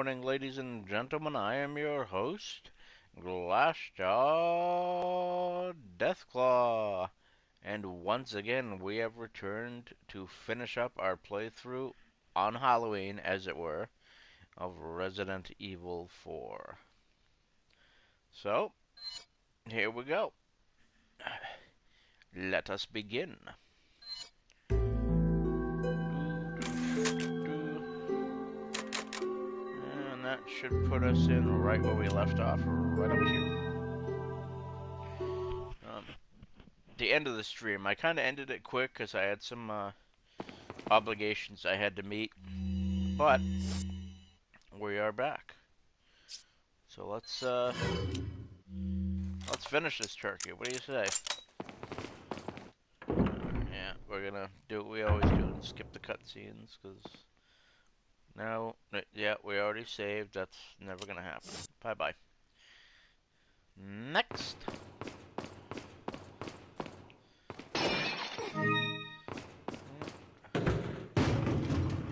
morning, ladies and gentlemen. I am your host, Glassjaw Deathclaw. And once again, we have returned to finish up our playthrough on Halloween, as it were, of Resident Evil 4. So, here we go. Let us begin. And that should put us in right where we left off, right over here. The end of the stream, I kind of ended it quick because I had some obligations I had to meet, but we are back. So let's finish this turkey. What do you say? Yeah, we're gonna do what we always do and skip the cutscenes because now, yeah, we already saved. That's never gonna happen. Bye bye. Next.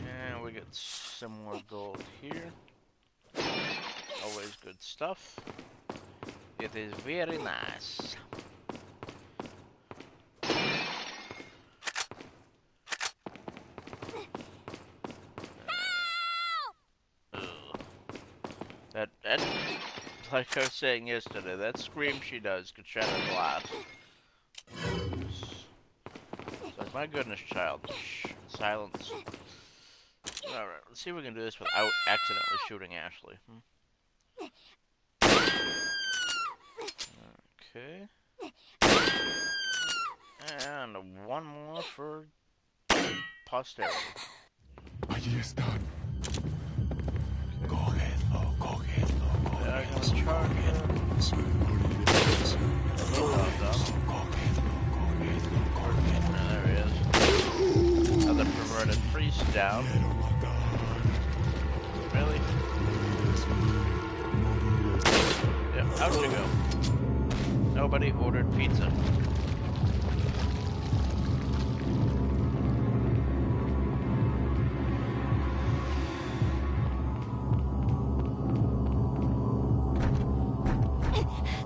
And we get some more gold here. Always good stuff. It is very nice. That, like I was saying yesterday, that scream she does could shatter glass. It's like, my goodness, child. Shh, silence. Alright, let's see if we can do this without accidentally shooting Ashley. Okay. And one more for posterity. Allí están. Cógelo, cógelo, They're gonna charge him. There he is. Another perverted priest down. Really? Yep, out you go. Nobody ordered pizza.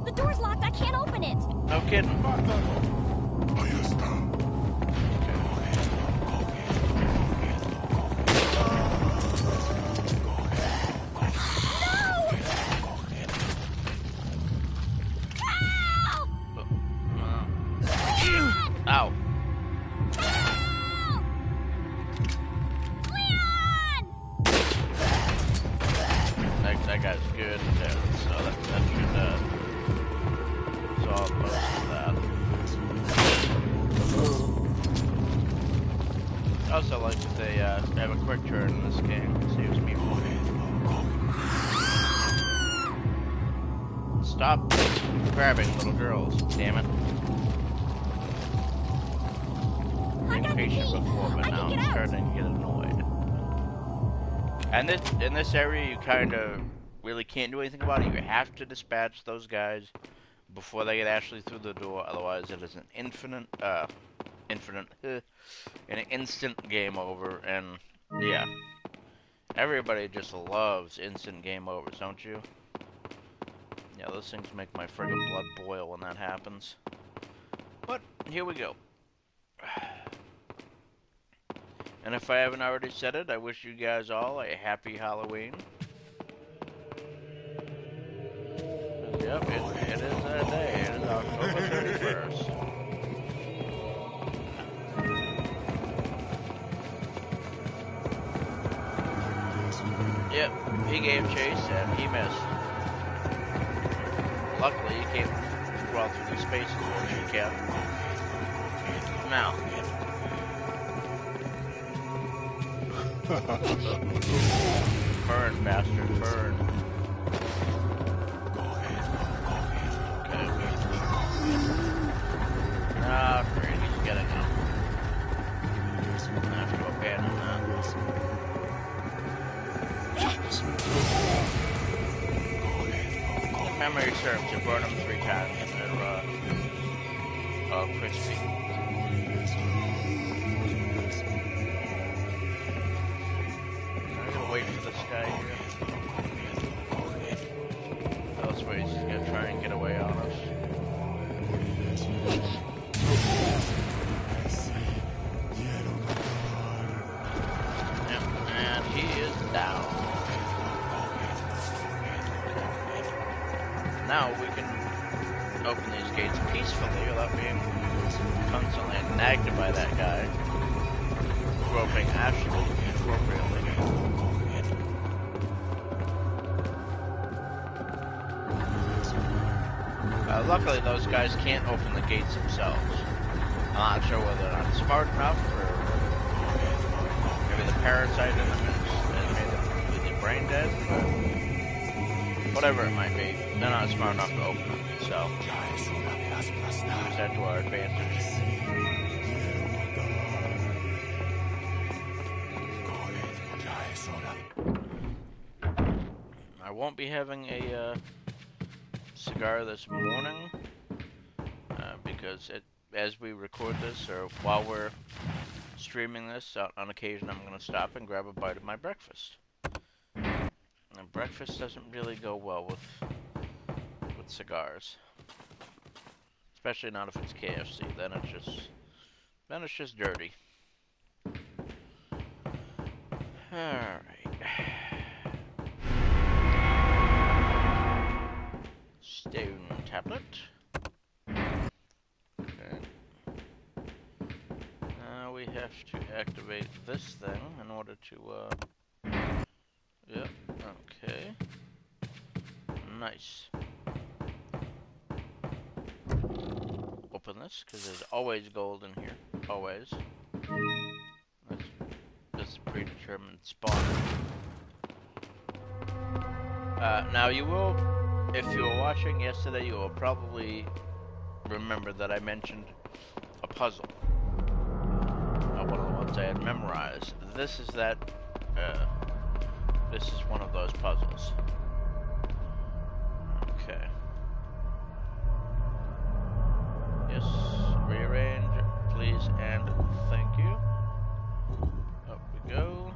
The door's locked. I can't open it. No kidding. Ahí está. Ow. That guy's good, so that should solve most of that. I also like that they have a quick turn in this game. Saves me money. Stop grabbing little girls, damn it. Been patient before, but now I'm starting to get annoyed. And in this area, you kind of really can't do anything about it. You have to dispatch those guys before they get Ashley through the door. Otherwise, it is an an instant game over. And yeah, everybody just loves instant game overs, don't you? Yeah, those things make my friggin' blood boil when that happens. But here we go. And if I haven't already said it, I wish you guys all a happy Halloween. Yep, it is that day. It is October 31st. Yep, he gave chase and he missed. Luckily, he came crawl through the spaces where she can. Now. Burn, bastard, burn. Okay. Ah, great, he's getting up. I have to abandon that. If memory serves, you burn them 3 times and they're, all crispy. I'm gonna wait for this guy here. now we can open these gates peacefully without being constantly nagged by that guy, groping Ashley inappropriately. Luckily, those guys can't open the gates themselves. I'm not sure whether they're not smart enough, or maybe the parasite in them has made them completely brain dead, but whatever it might be, they're not smart enough to open them, so use that to our advantage. I won't be having a cigar this morning, because as we record this, or while we're streaming this, on occasion I'm going to stop and grab a bite of my breakfast. And breakfast doesn't really go well with cigars, especially not if it's KFC. Then it's just dirty. All right. Stone tablet. Okay. Now we have to activate this thing in order to, yep, okay. Nice. Open this, because there's always gold in here. Always. That's a predetermined spawn. Now you will, if you were watching yesterday, you will probably remember that I mentioned a puzzle. One of the ones I had memorized. This is that, this is one of those puzzles. Okay. Yes, rearrange, please, and thank you. Up we go.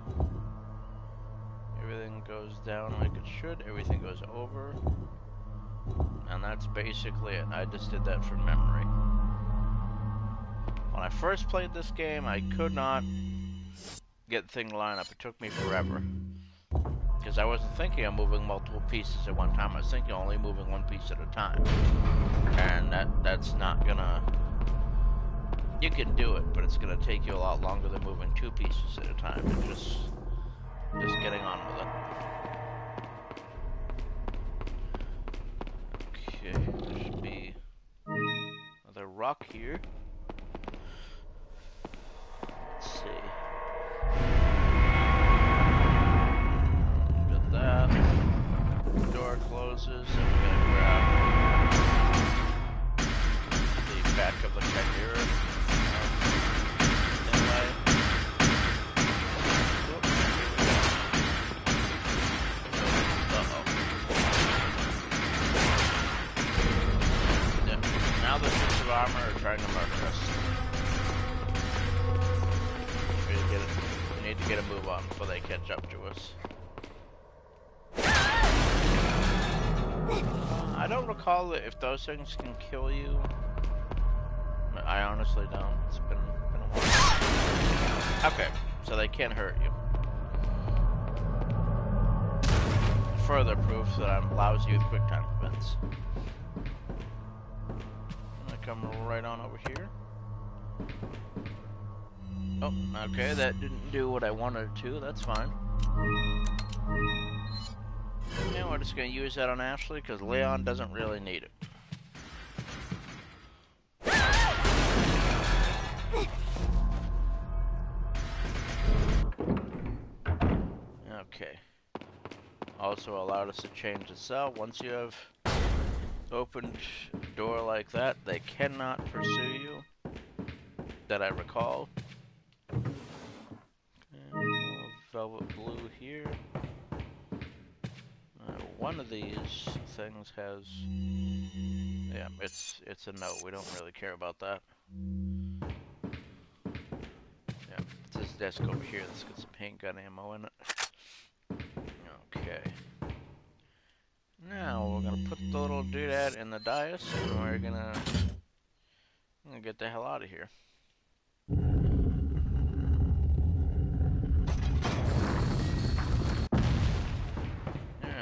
Everything goes down like it should. Everything goes over. And that's basically it. I just did that from memory. When I first played this game, I could not get the thing to line up. It took me forever. Because I wasn't thinking of moving multiple pieces at one time. I was thinking only moving one piece at a time. And that's not gonna... You can do it, but it's gonna take you a lot longer than moving two pieces at a time. And just getting on with it. Okay, there should be another rock here. Let's see. Got that. Door closes, and we're gonna grab the back of the Chimera inlay. Yeah. Now the suits of armor are trying to murder us. We need to get a move on before they catch up to us. I don't recall if those things can kill you. I honestly don't. It's been a while. Okay, so they can't hurt you. Further proof that I'm lousy with quick time events. I'm gonna come right on over here. Oh, okay, that didn't do what I wanted it to. That's fine. Yeah, we're just gonna use that on Ashley because Leon doesn't really need it. Okay. Also allowed us to change the cell. Once you have opened a door like that, they cannot pursue you. That I recall. Okay, velvet blue here. One of these things has... Yeah, it's a no. We don't really care about that. Yeah, it's this desk over here that's got some handgun ammo in it. Okay. Now we're gonna put the little doodad in the dais, and we're gonna get the hell out of here.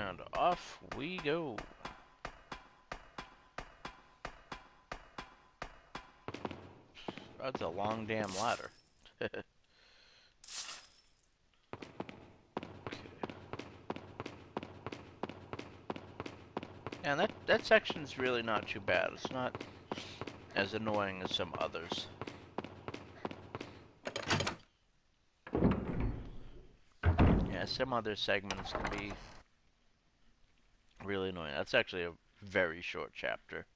And off we go. That's a long damn ladder. And that section's really not too bad. It's not as annoying as some others. Yeah, some other segments can be really annoying. That's actually a very short chapter.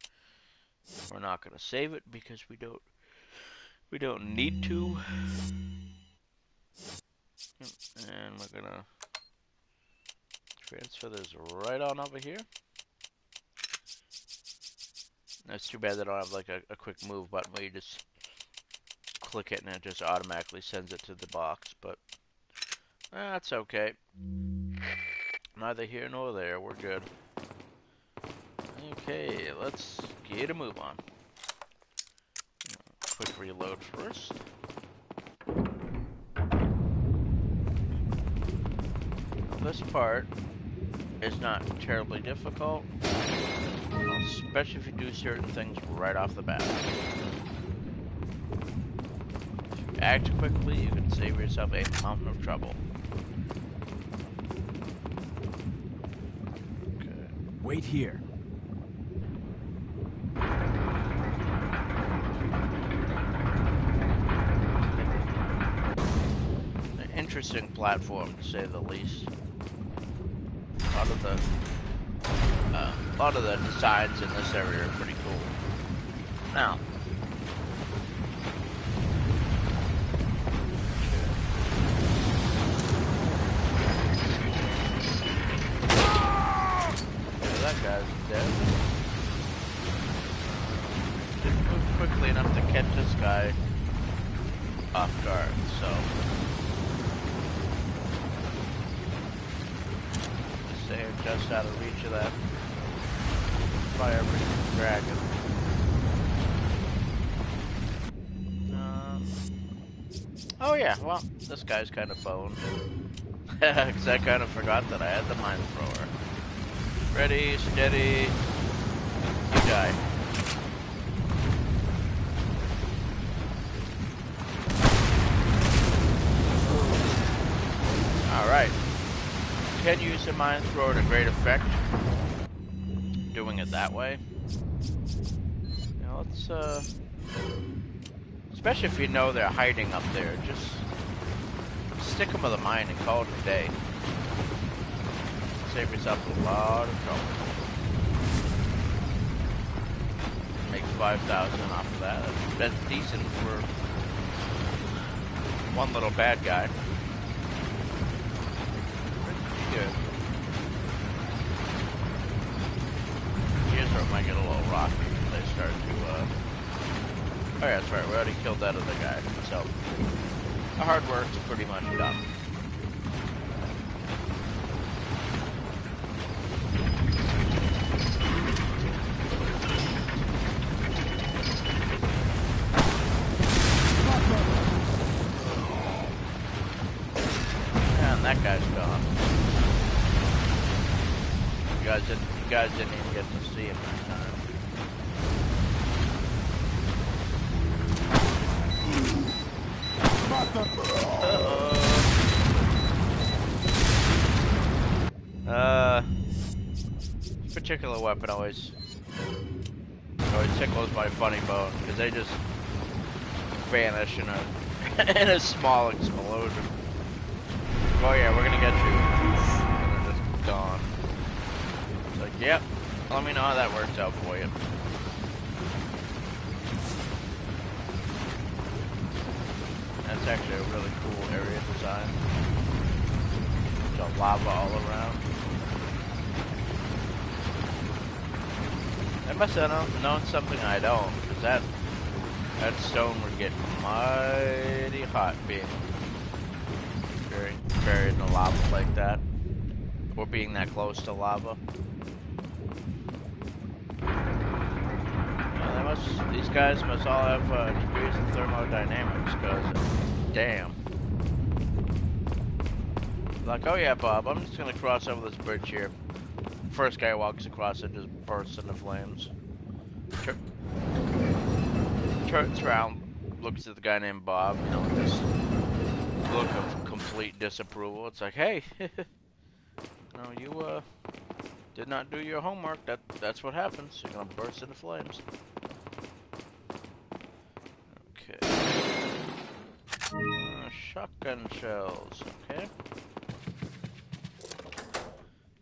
We're not gonna save it because we don't need to. And we're gonna transfer this right on over here. It's too bad that I don't have like a quick move button where you just click it and it just automatically sends it to the box, but that's okay. Neither here nor there, we're good. Okay, let's get a move on. Quick reload first. This part is not terribly difficult, especially if you do certain things right off the bat. If you act quickly, you can save yourself a mountain of trouble. Okay. Wait here. An interesting platform, to say the least. A lot of the designs in this area are pretty cool. Now, that guy's dead. Didn't move quickly enough to catch this guy off guard, so staying just out of reach of that fire-breathing dragon. Oh yeah, well, this guy's kind of boned. Because I kind of forgot that I had the mine thrower. Ready, steady, you die. Alright. Can use a mine thrower to great effect. Doing it that way. Now let's, especially if you know they're hiding up there, just stick them with a mine and call it a day. Save yourself a lot of trouble. Make 5,000 off of that. That's decent for one little bad guy. Pretty good. Here's where it might get a little rocky when they start to, oh yeah, that's right, we already killed that other guy, so the hard work's pretty much done. And that guy's gone. You guys didn't even get to see him that time. This particular weapon always tickles my funny bone because they just vanish in a in a small explosion. Oh yeah, we're gonna get you. And they're just gone. It's like, yep. Let me know how that works out for you. That's actually a really cool area design. There's lava all around. I must have known something I don't, because that stone would get mighty hot being buried in the lava like that, or being that close to lava. Yeah, these guys must all have degrees of thermodynamics, because damn. Like, oh yeah, Bob, I'm just gonna cross over this bridge here. First guy walks across it, just bursts into flames. Turns around, looks at the guy named Bob, you know, with this look of complete disapproval. It's like, hey, no, you did not do your homework. That's what happens. You're gonna burst into flames. Okay. Shotgun shells. Okay.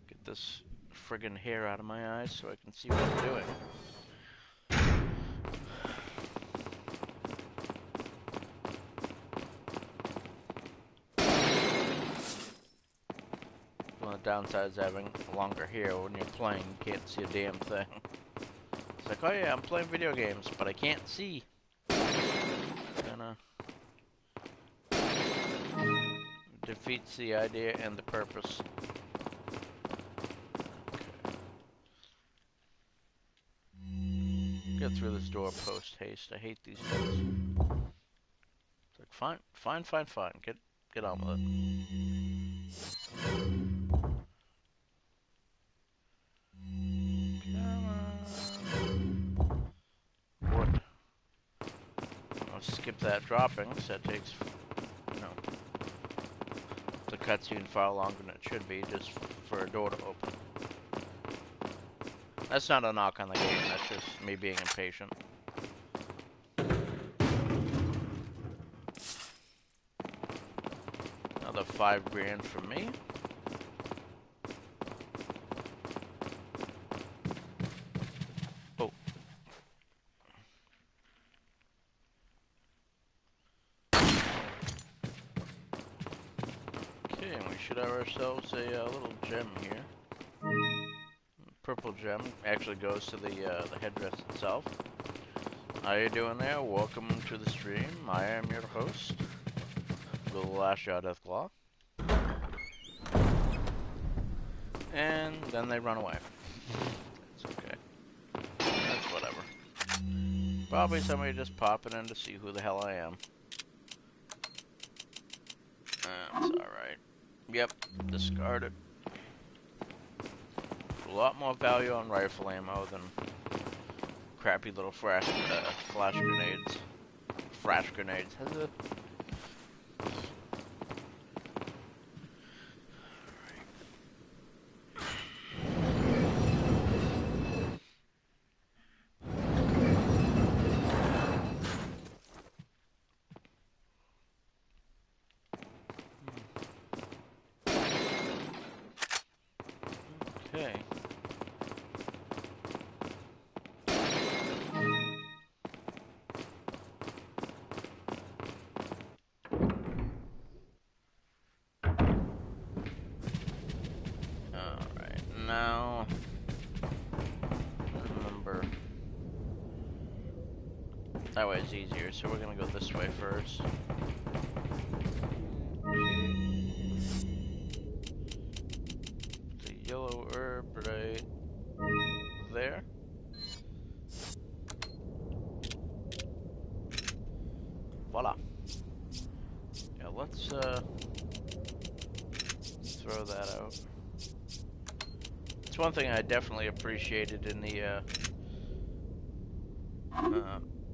Get this friggin' hair out of my eyes so I can see what I'm doing. One of the downsides of having longer hair when you're playing, you can't see a damn thing. It's like, oh yeah, I'm playing video games, but I can't see. Kinda defeats the idea and the purpose. Okay. Get through this door post haste. I hate these things. It's like, fine, fine, fine, fine. Get on with it. What? I'll skip that dropping, so that takes, you know, the cutscene far longer than it should be, just for a door to open. That's not a knock on the game, that's just me being impatient. Another $5 grand from me. Oh. Okay, and we should have ourselves a little gem here. Purple gem actually goes to the headdress itself. How you doing there? Welcome to the stream. I am your host, ghoulish Deathclaw. And then they run away. It's okay. That's whatever. Probably somebody just popping in to see who the hell I am. That's alright. Yep, discarded. A lot more value on rifle ammo than crappy little flash grenades. Flash grenades. Okay. Alright, now remember that way is easier, so we're gonna go this way first. The yellow herb right there. Voila. Yeah, let's throw that out. It's one thing I definitely appreciated in the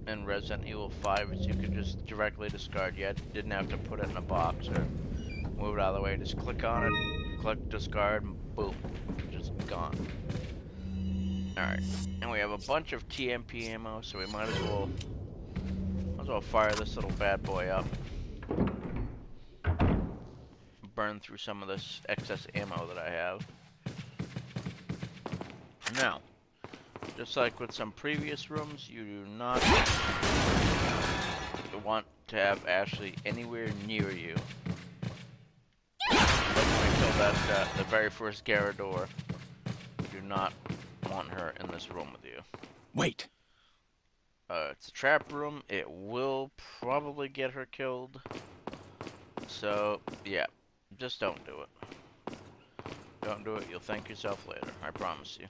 in Resident Evil 5 is you could just directly discard. You didn't have to put it in a box or move it out of the way. Just click on it, click discard, and boom, just gone. Alright, and we have a bunch of TMP ammo, so we might as well fire this little bad boy up. Burn through some of this excess ammo that I have. Now, just like with some previous rooms, you do not want to have Ashley anywhere near you. Like when we killed that the very first Garrador, you do not want her in this room with you. Wait. It's a trap room. It will probably get her killed. So, yeah. Just don't do it. Don't do it. You'll thank yourself later. I promise you.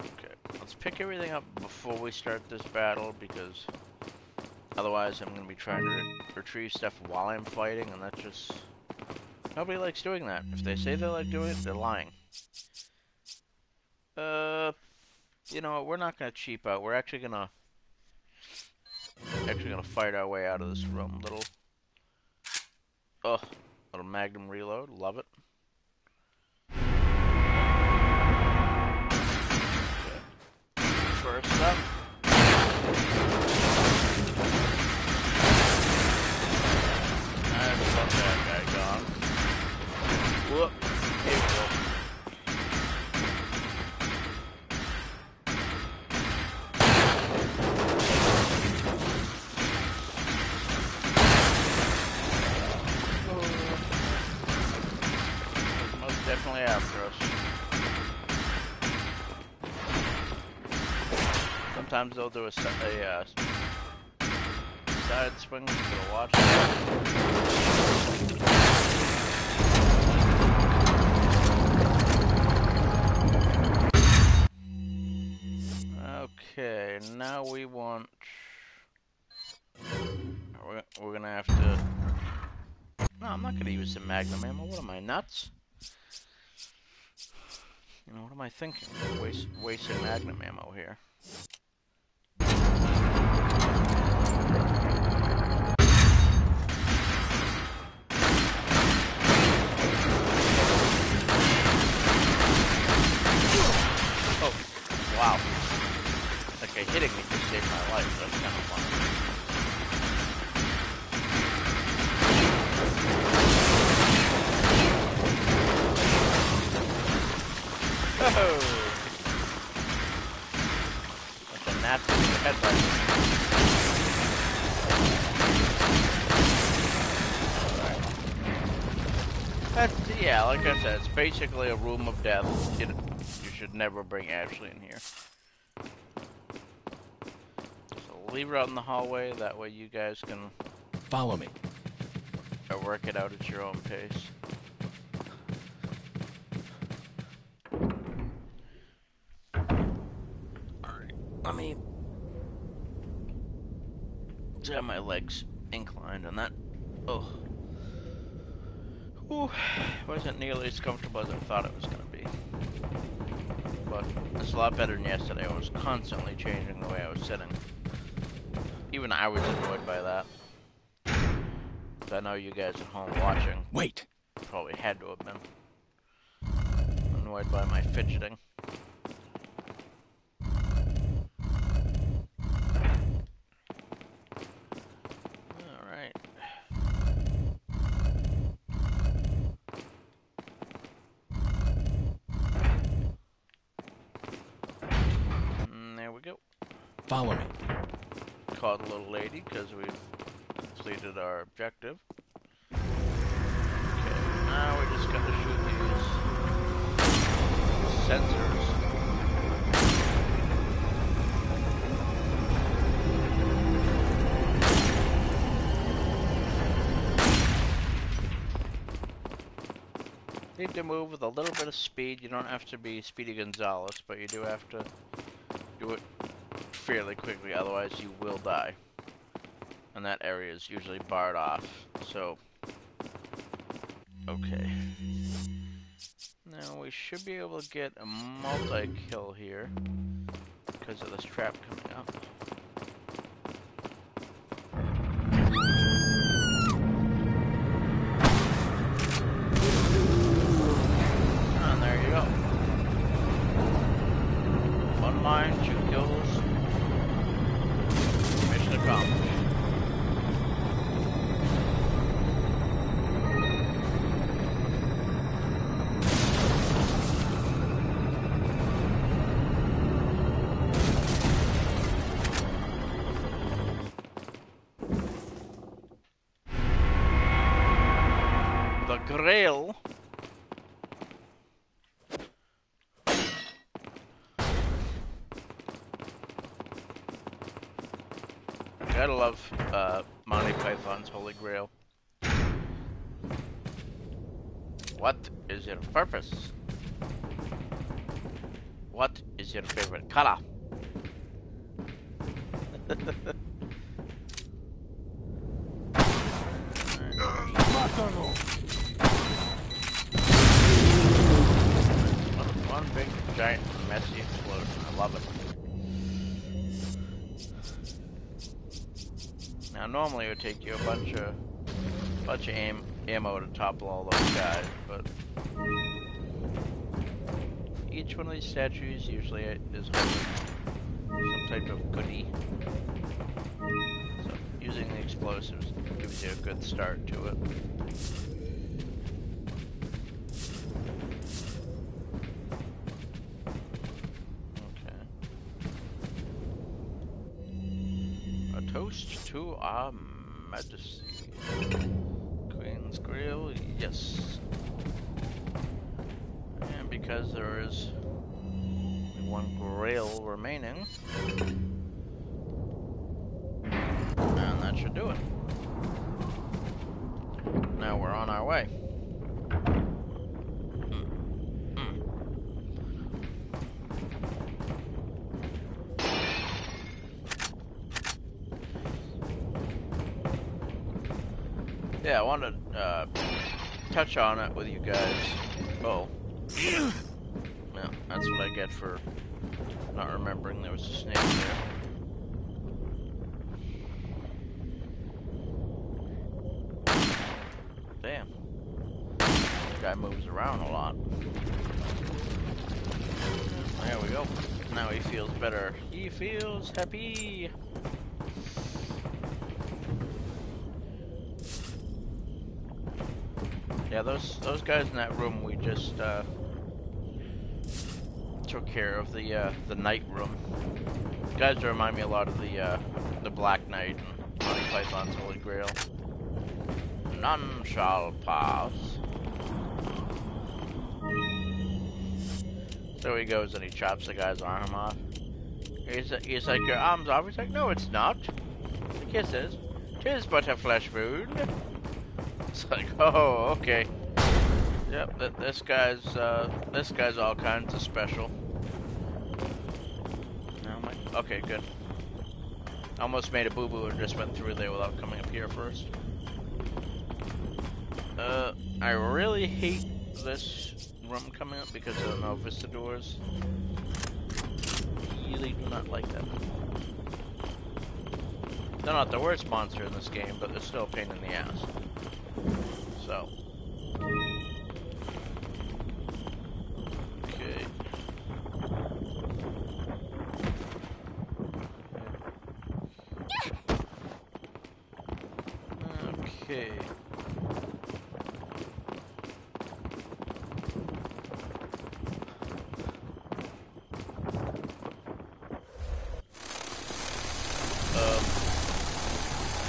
Okay. Let's pick everything up before we start this battle, because otherwise I'm going to be trying to retrieve stuff while I'm fighting, and that's just... Nobody likes doing that. If they say they like doing it, they're lying. You know what? We're not going to cheap out. We're actually going to Actually gonna fight our way out of this room. Little magnum reload. Love it. First up. I've got that guy gone. Whoop. Here we go. Most definitely after us. Sometimes they'll do a side swing to the watch. Okay, now we want. We're gonna have to. No, I'm not gonna use the magnum ammo. What am I, nuts? You know, what am I thinking? Wasting magnum ammo here. Oh, wow. Okay, hitting me just saved my life. That's kind of funny. Oh! That's a nasty headbutt. Yeah, like I said, it's basically a room of death. You should never bring Ashley in here. So leave her out in the hallway, that way you guys can follow me. Work it out at your own pace. Alright, let me have my legs inclined on that. Oh. Whew. Wasn't nearly as comfortable as I thought it was going to be. But it's a lot better than yesterday. I was constantly changing the way I was sitting. Even I was annoyed by that. I know you guys at home watching. Wait! Probably had to have been annoyed by my fidgeting. Alright. There we go. Follow me. Called a little lady because we've completed our objective. Okay, now we're just gonna shoot these sensors. Need to move with a little bit of speed. You don't have to be Speedy Gonzalez, but you do have to do it fairly quickly, otherwise you will die. And that area is usually barred off, so... Okay. Now we should be able to get a multi-kill here, because of this trap coming up. And there you go. One mine, 2 kills. Mission accomplished. The Grail. Gotta love Monty Python's Holy Grail. What is your purpose? What is your favorite color? One big, giant, messy explosion. I love it. Now normally it would take you a bunch of ammo to topple all those guys, but each one of these statues usually is holding some type of goodie. So using the explosives gives you a good start to it. Okay. A toast to our majesty. Queen's Grill, yes. And because there is one grail remaining, and that should do it. Now we're on our way. Yeah, I wanted to touch on it with you guys. Oh. Yeah, that's what I get for not remembering there was a snake there. Damn. This guy moves around a lot. There we go. Now he feels better. He feels happy. Yeah, those guys in that room we just took care of, the night room. Guys remind me a lot of the Black Knight and Monty Python's Holy Grail. None shall pass. So he goes and he chops the guy's arm off. He's like, your arm's off. He's like, no, it's not. The kisses. 'Tis but a flesh wound. It's like, oh, okay. Yep, this guy's all kinds of special. Okay, good. Almost made a boo-boo and just went through there without coming up here first. I really hate this room coming up because of the no vista doors. Really do not like that. They're not the worst monster in this game, but they're still a pain in the ass. So. Okay. Okay.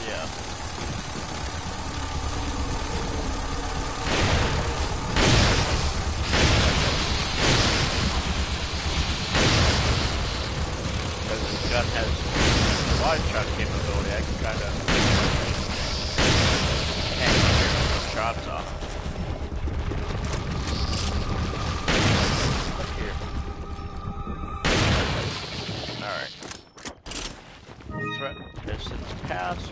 Yeah. Because this gun has wide shot capability, I can kind of hang shots off. Here. Alright. Threat distance passed.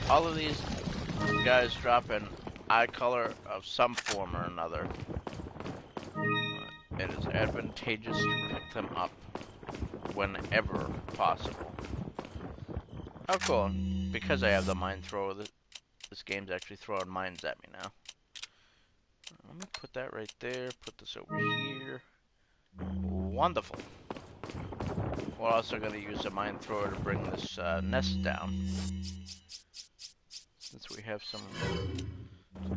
All of these guys drop an eye color of some form or another. It is advantageous to pick them up whenever possible. How cool. Because I have the mine thrower, this game's actually throwing mines at me now. Let me put that right there, put this over here. Wonderful. We're also going to use a mine thrower to bring this nest down. Since we have some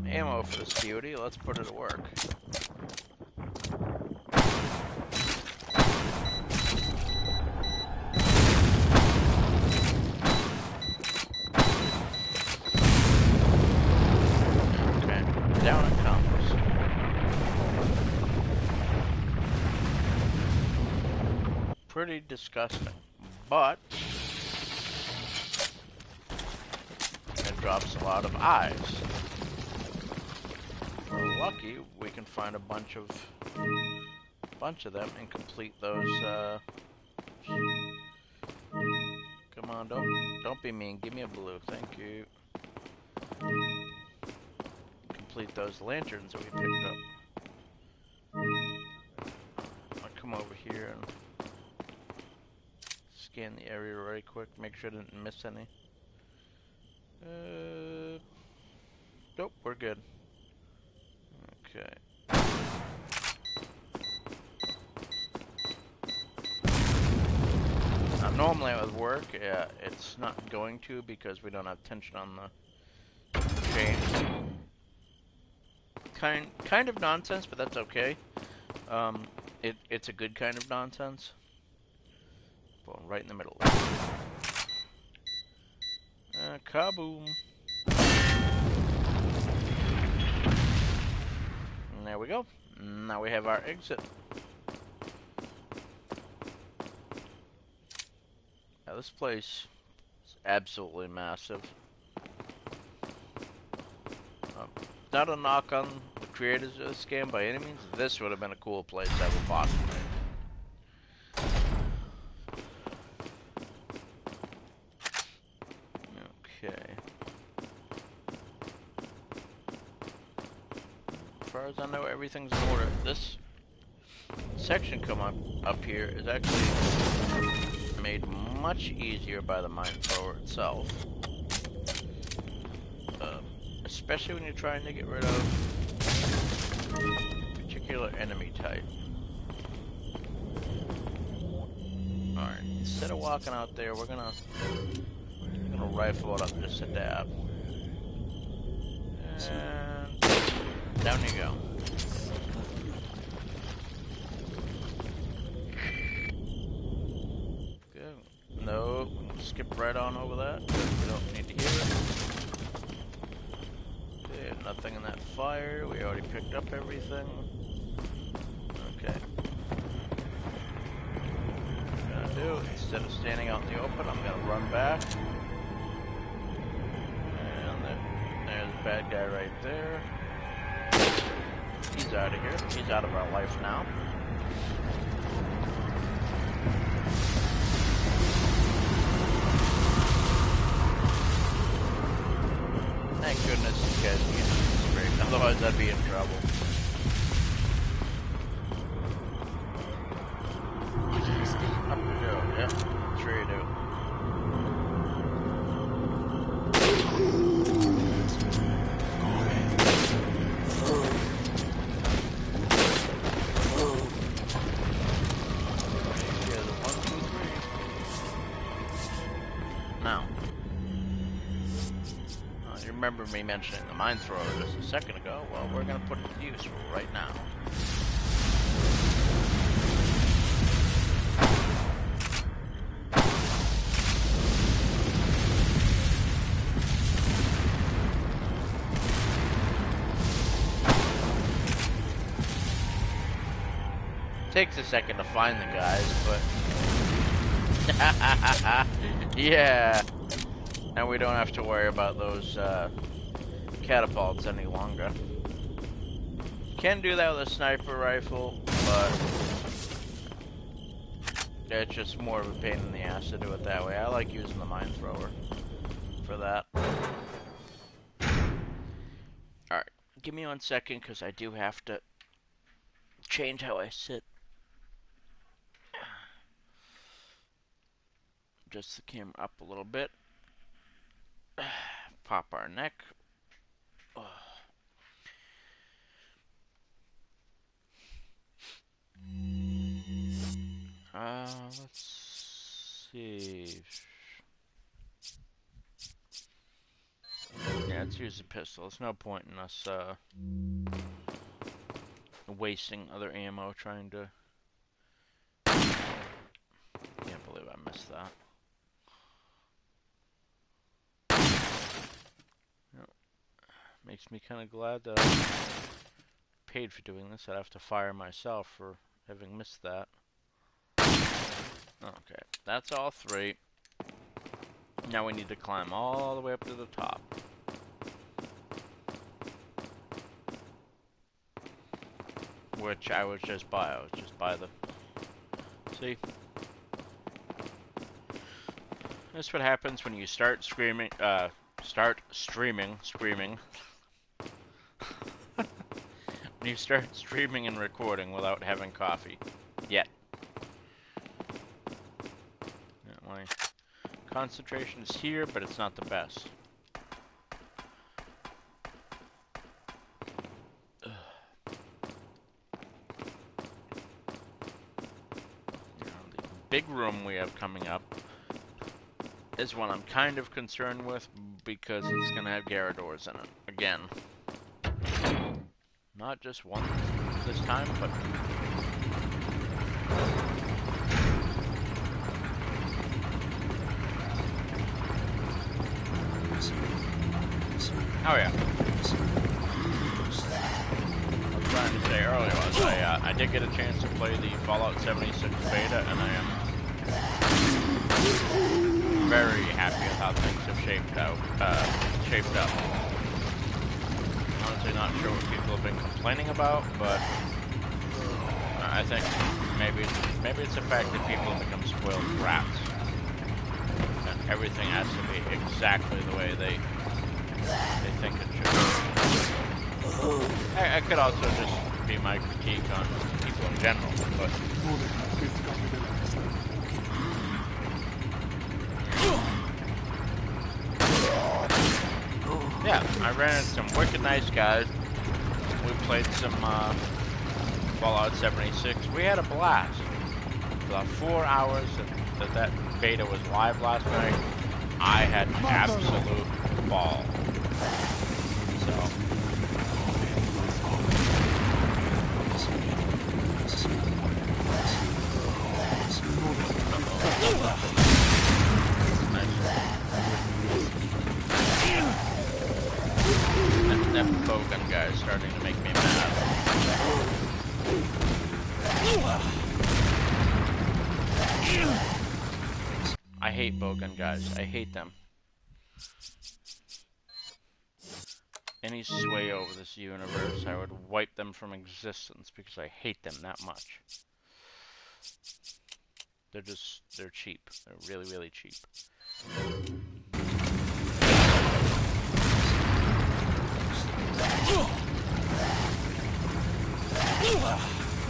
ammo for this beauty, let's put it to work. Okay, down it comes. Pretty disgusting, but it drops a lot of eyes. If we're lucky, we can find a bunch of them and complete those. Come on, don't be mean. Give me a blue, thank you. Complete those lanterns that we picked up. I'll come over here and scan the area right quick, make sure I didn't miss any. Nope, we're good. Okay. Now, normally with work, it's not going to because we don't have tension on the chain. Kind of nonsense, but that's okay. It's a good kind of nonsense. Going right in the middle. Kaboom. And there we go. Now we have our exit. Now this place is absolutely massive. Not a knock on the creators of this game by any means. This would have been a cool place to have a boss fight. Okay. As far as I know, everything's in order. This section come up here is actually made much easier by the mine thrower itself. Especially when you're trying to get rid of a particular enemy type. Alright, instead of walking out there, we're gonna rifle it up just a dab. And down you go. Good. No, skip right on over that. We don't need to hear it. Okay, nothing in that fire. We already picked up everything. Okay. What I'm gonna do, instead of standing out in the open, I'm gonna run back. And there's a bad guy right there. He's out of here. He's out of our life now. Thank goodness you guys can get this straight. Otherwise I'd be in trouble. Up we go. Yep. Sure you do. Now, you remember me mentioning the mine thrower just a second ago? Well, we're going to put it to use right now. Takes a second to find the guys, but yeah, and we don't have to worry about those catapults any longer. Can do that with a sniper rifle, but it's just more of a pain in the ass to do it that way. I like using the mine thrower for that. Alright, give me 1 second because I do have to change how I sit. Adjust the camera up a little bit. Pop our neck. Let's see. Yeah, let's use the pistol. There's no point in us wasting other ammo trying to... Can't believe I missed that. Yep. Makes me kind of glad that I paid for doing this. I'd have to fire myself for having missed that. Okay, that's all 3. Now we need to climb all the way up to the top. Which I was just by. I was just by the... See? That's what happens when you start screaming, screaming. When you start streaming and recording without having coffee. Yet. Yeah, my concentration is here, but it's not the best. big room we have coming up is one I'm kind of concerned with because it's gonna have Garradors in it again. Not just one this time, but oh yeah. I was trying to say earlier was I did get a chance to play the Fallout 76 beta, and I am very happy with how things have shaped up. Honestly, not sure what people have been complaining about, but I think maybe it's the fact that people have become spoiled brats, and everything has to be exactly the way they think it should be. I could also just be my critique on people in general, but yeah, I ran into some wicked nice guys. We played some Fallout 76. We had a blast. For the 4 hours that beta was live last night, I had an absolute ball. So. That bowgun guy is starting to make me mad. I hate bowgun guys. I hate them. Any sway over this universe, I would wipe them from existence because I hate them that much. They're cheap. They're really, really cheap.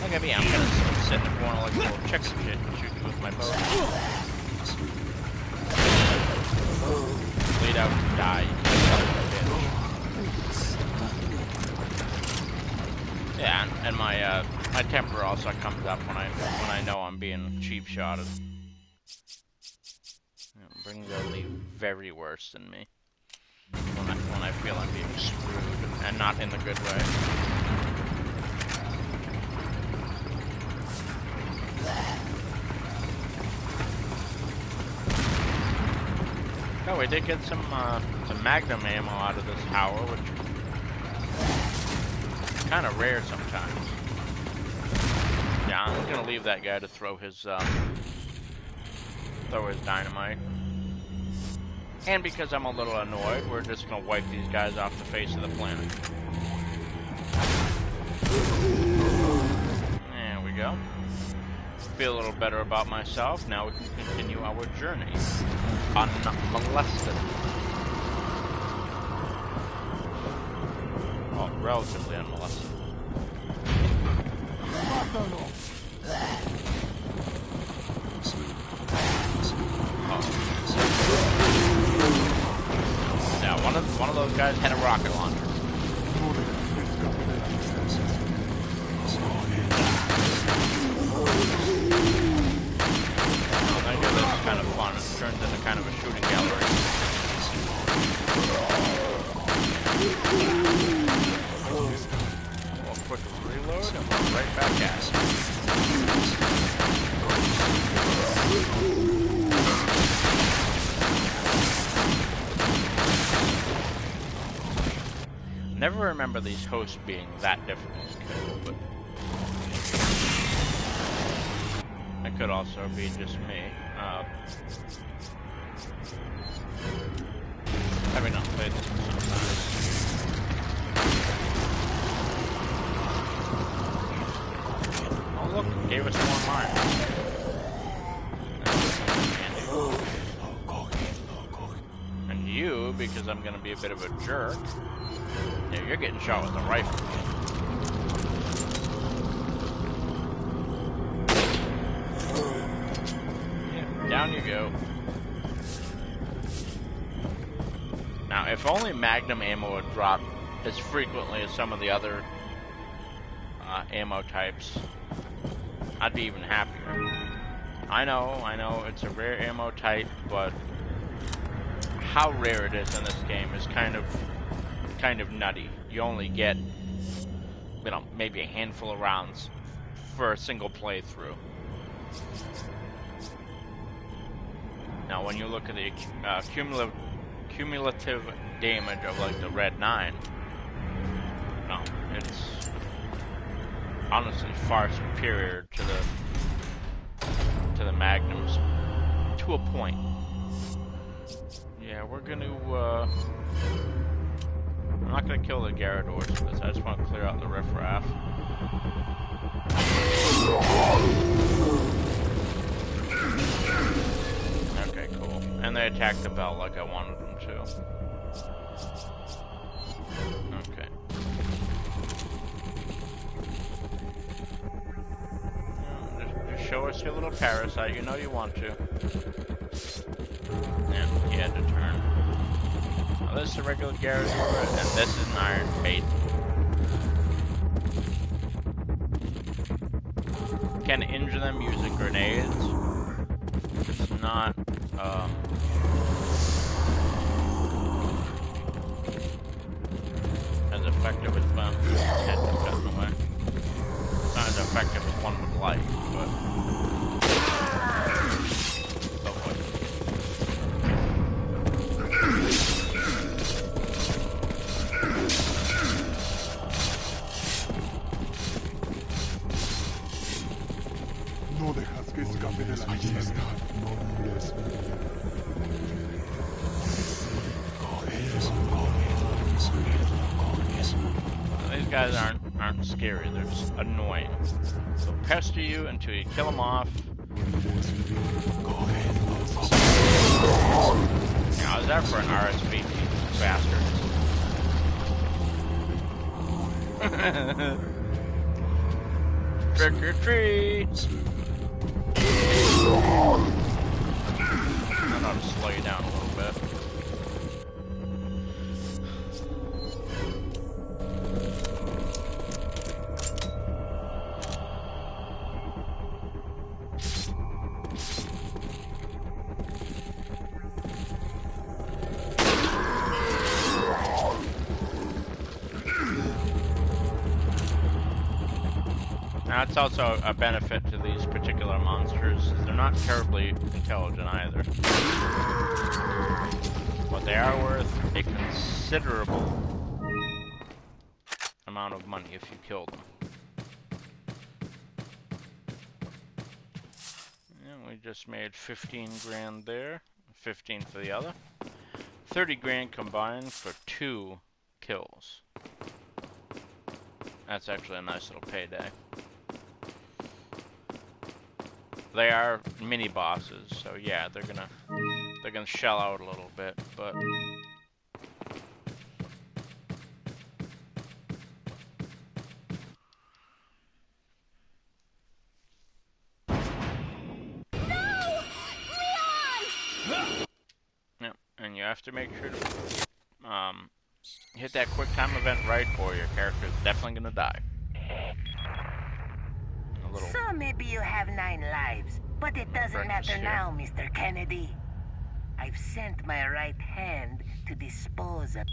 Look at me, I'm sit in the corner like a little chicken shit and shoot you with my bow. Bleed out to die, you son of a bitch. Yeah, and my temper also comes up when I know I'm being cheap shotted. It brings out the very worst in me. When I feel I'm being screwed, and not in the good way. Oh, we did get some Magnum ammo out of this tower, which is kind of rare sometimes. Yeah, I'm gonna leave that guy to throw his dynamite. And because I'm a little annoyed, we're just gonna wipe these guys off the face of the planet. There we go. Feel a little better about myself. Now we can continue our journey unmolested. Well, relatively unmolested. Yeah, one of those guys had a rocket launcher. I hear this is kind of fun. It turns into kind of a shooting gallery. We'll quick reload and we're right back at it. Never remember these hosts being that difficult to kill, but it could also be just me. Having not played this one sometimes. Oh look, it gave us more mines. And you, because I'm gonna be a bit of a jerk. Yeah, you're getting shot with a rifle. Yeah, down you go. Now, if only Magnum ammo would drop as frequently as some of the other ammo types, I'd be even happier. I know, it's a rare ammo type, but how rare it is in this game is kind of nutty. You only get, maybe a handful of rounds for a single playthrough. Now, when you look at the cumulative damage of like the Red 9, no, it's honestly far superior to the Magnums to a point. Yeah, we're gonna I'm not gonna kill the Garradors for this. I just want to clear out the riffraff. Okay, cool. And they attacked the belt like I wanted them to. Okay. Just show us your little parasite. You know you want to. Yeah, he had to turn. Now this is a regular Garrador, and this is an Iron Fate. Can injure them using grenades. It's not, as effective as one. Head just gotten away. Not as effective as one would like, but. No dejas que escape de la allí está. These guys aren't scary, they're just annoying. They'll pester you until you kill them off. I was there for an RSVP, bastard. Trick or treat! I know how to slow you down a little bit. That's also a benefit to these particular monsters. They're not terribly intelligent either. But they are worth a considerable amount of money if you kill them. And we just made 15 grand there. 15 for the other. 30 grand combined for 2 kills. That's actually a nice little payday. They are mini bosses, so yeah, they're gonna shell out a little bit, but yeah, and you have to make sure to hit that quick time event right, or your character is definitely gonna die. So maybe you have 9 lives, but it doesn't matter now, Mr. Kennedy. I've sent my right hand to dispose of...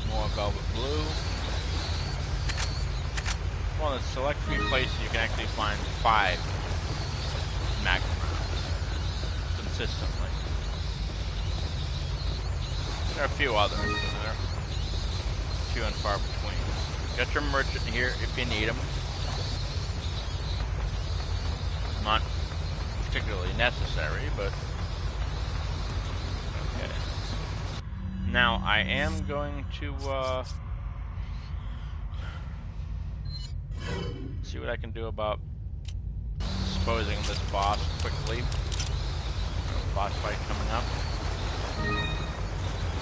More velvet blue. Well, in select few places you can actually find 5 Magnum rounds consistently. There are a few others, but they're few and far between. Get your merchant here if you need them. Not particularly necessary, but okay. Now I am going to see what I can do about disposing of this boss quickly. Boss fight coming up.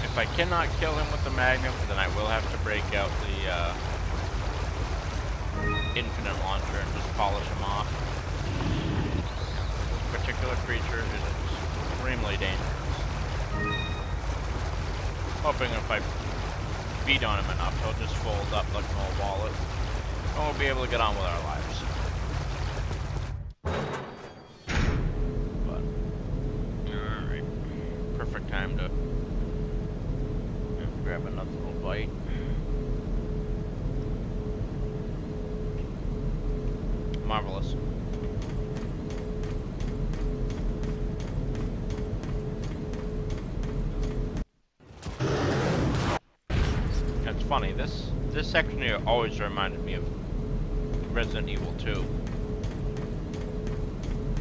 If I cannot kill him with the Magnum, then I will have to break out the infinite launcher and just polish him off. This particular creature is extremely dangerous. Hoping if I beat on him enough, he'll just fold up like an old wallet, and we'll be able to get on with our lives. But, alright. Perfect time to grab another little bite. Marvelous. It's funny, this section here always reminded me of Resident Evil 2.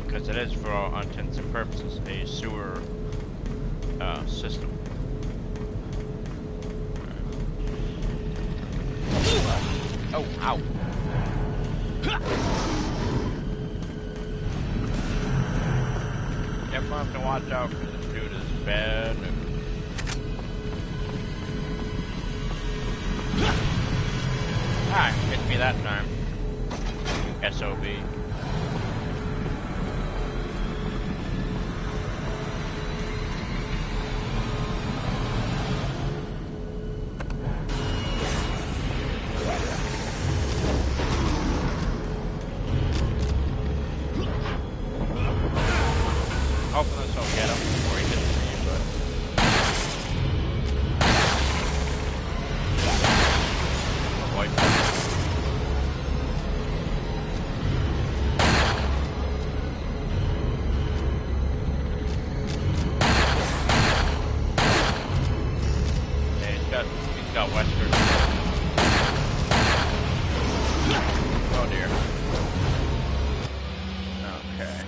Because it is, for all intents and purposes, a sewer system. Oh, ow. Definitely have to watch out because this dude is bad. Ah, hit me that time. SOB. Hopefully this will get him before he hits me, but... Oh boy. Yeah, he's got Wesker. Oh dear. Okay.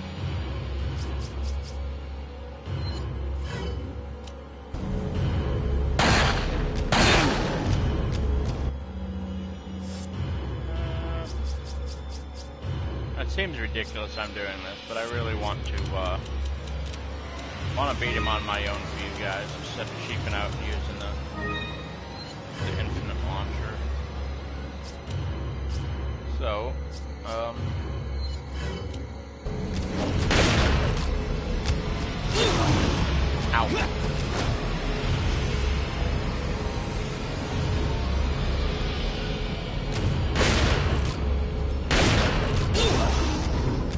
It seems ridiculous I'm doing this, but I really want to beat him on my own for you guys instead of cheaping out and using the infinite launcher. So, ow.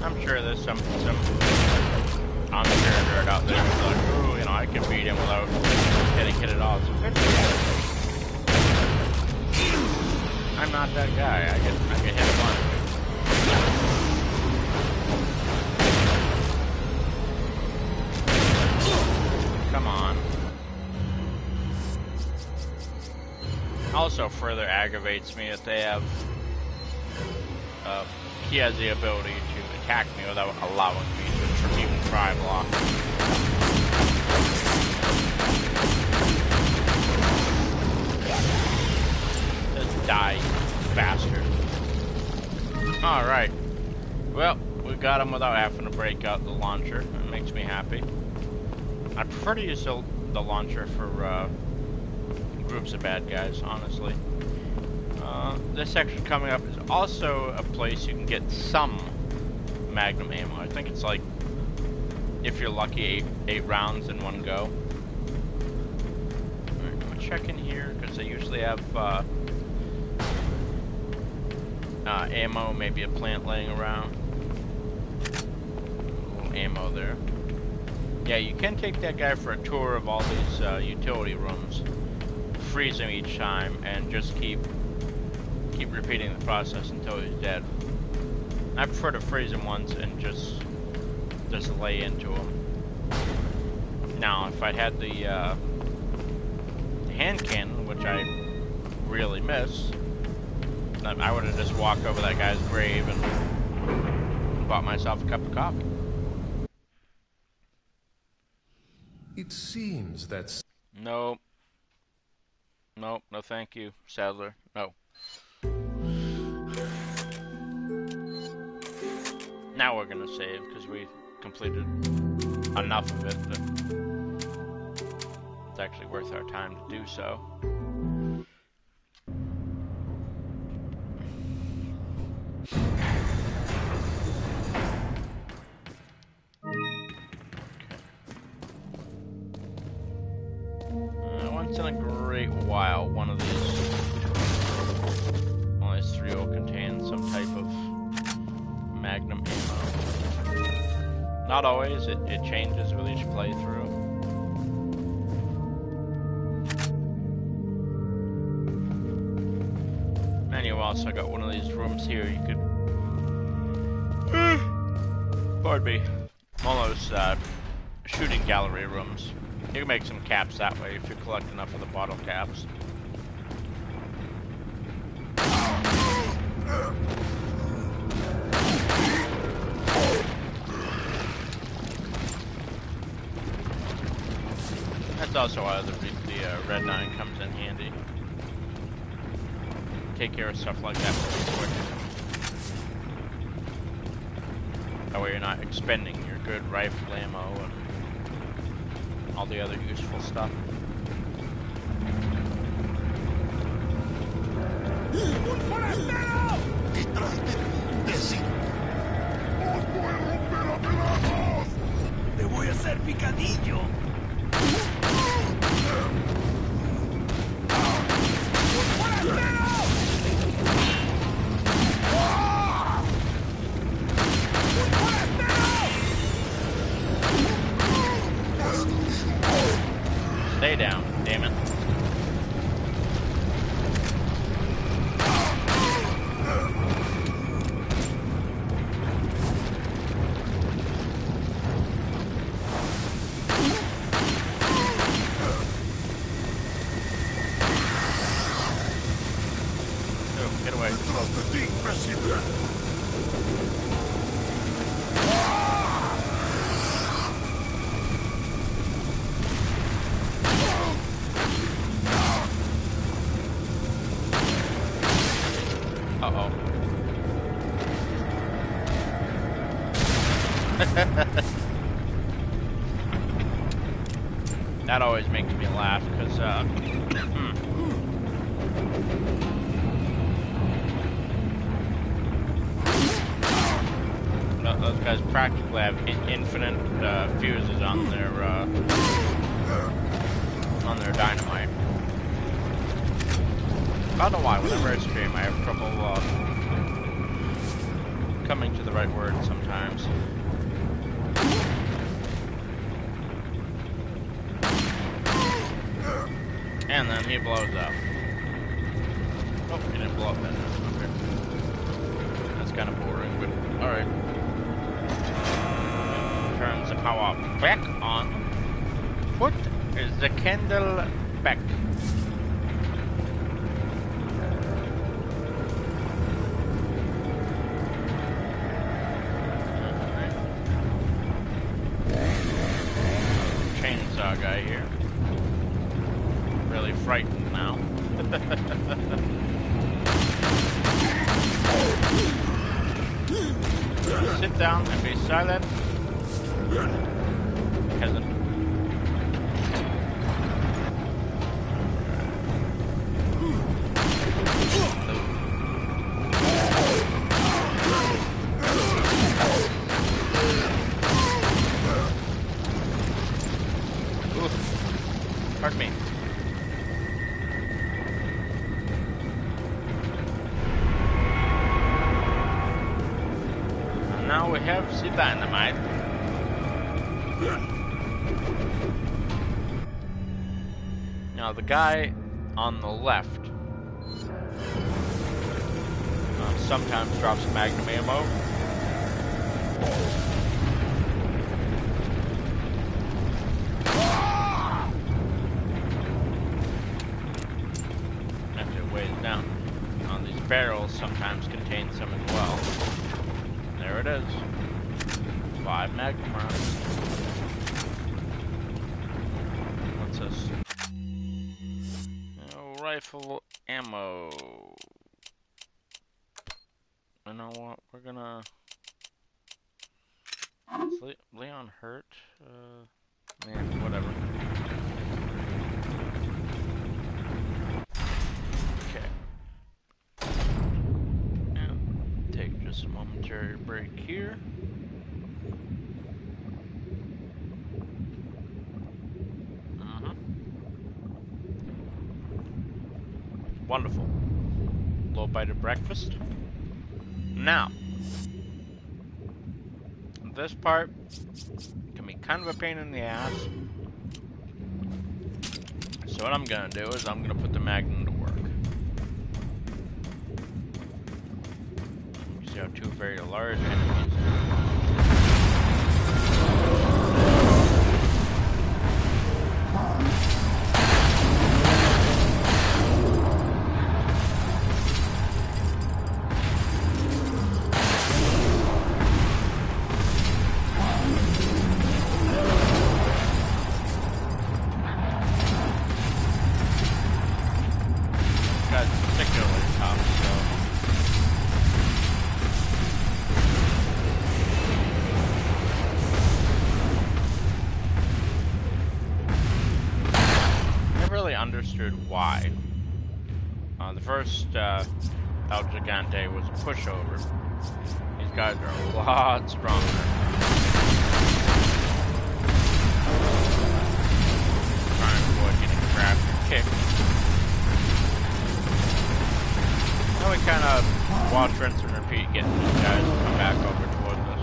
I'm sure there's some unfair nerd out there who's like, ooh, you know, I can beat him without getting hit at all. So I'm not that guy. I get hit once. Come on. Also further aggravates me that they have he has the ability to attack me without allowing me to even try block. Just die, you bastard. Alright. Well, we got him without having to break out the launcher. It makes me happy. I prefer to use the launcher for groups of bad guys, honestly. This section coming up is also a place you can get some Magnum ammo. I think it's like, if you're lucky, 8 rounds in one go. Alright, I'm gonna check in here because they usually have ammo, maybe a plant laying around. A little ammo there. Yeah, you can take that guy for a tour of all these utility rooms. Freeze him each time and just keep repeating the process until he's dead. I prefer to freeze him once and just lay into him. Now, if I had the hand cannon, which I really miss, I would have just walked over that guy's grave and bought myself a cup of coffee. It seems that... Nope. Nope, no thank you, Sadler. No. Now we're gonna save, because we completed enough of it that it's actually worth our time to do so. Once in a great while, one of these Not always. It changes with each playthrough. And you also got one of these rooms here. You could, pardon me, one of those shooting gallery rooms. You can make some caps that way if you collect enough of the bottle caps. That's also why the Red 9 comes in handy. Take care of stuff like that pretty quick. That way you're not expending your good rifle ammo and all the other useful stuff. ¡Un forastero! ¡Detrás de ti, imbécil! ¡Os voy a romper a pedazos! ¡Te voy a hacer picadillo! ¡Un forastero! ¡Un forastero! Stay down, damn it. Get away. ¡Detrás de ti, imbécil! Uh-oh. That always makes me laugh, because, those guys practically have infinite fuses on their dynamite. I don't know why, whenever I stream, I have trouble coming to the right word sometimes. And then he blows up. Oh, he didn't blow up then. Okay. That's kind of boring, but alright. Turns the power back on. Put the candle back. Chainsaw guy here. Really frightened now. Sit down and be silent. Peasant. Pardon me. And now we have the dynamite. Now the guy on the left sometimes drops magnum ammo. After it weighs down. These barrels sometimes contain some as well. There it is. 5 magnum rounds. What's this? Rifle ammo. You know what? We're gonna. Is Leon hurt? Man, whatever. Okay. And take just a momentary break here. Wonderful. Little bite of breakfast. Now, this part can be kind of a pain in the ass. So what I'm gonna do is I'm gonna put the Magnum to work. You see how two very large enemies. Understood why. The first El Gigante was a pushover. These guys are a lot stronger. Trying to avoid getting grabbed and kicked. Now we kind of watch, rinse, and repeat getting these guys to come back over towards us.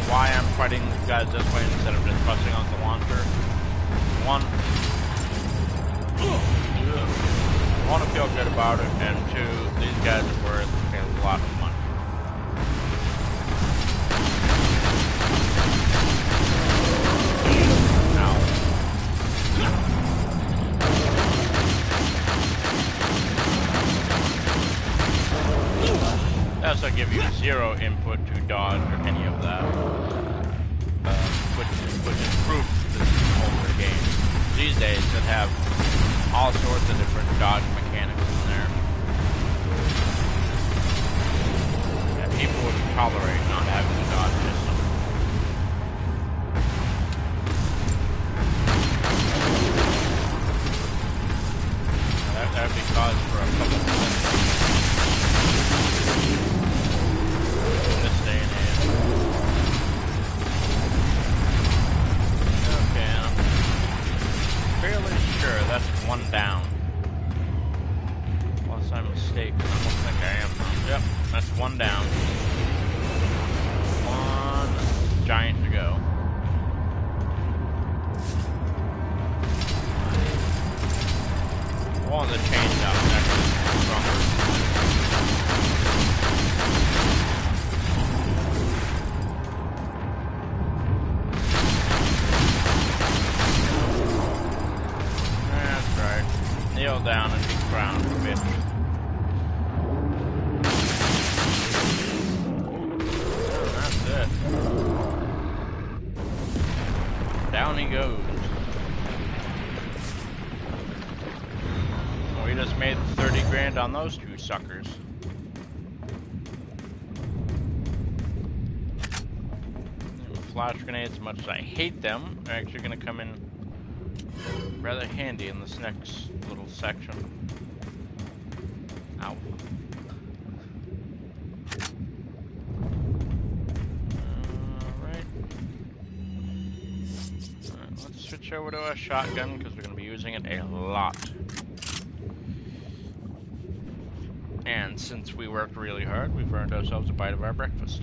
Why I'm fighting these guys this way instead of just busting out the launcher. One, I want to feel good about it, and two, these guys are worth a lot of money. They also give you 0 input to dodge or any of that, which improves this older game. These days, it have all sorts of different dodge mechanics in there. And people would tolerate not having a dodge system. That would be cause for a couple of minutes. This day and age. Okay, I'm fairly sure that's one down. Unless I'm mistaken. I don't think I am. Yep, that's one down. One giant to go. One of the chains out is actually stronger. Kneel down and be crowned, bitch. Oh, that's it. Down he goes. We just made 30 grand on those two suckers. Flash grenades, as much as I hate them, are actually going to come in rather handy in this next little section. Ow. Alright, let's switch over to a shotgun because we're going to be using it a lot. And since we worked really hard, we've earned ourselves a bite of our breakfast.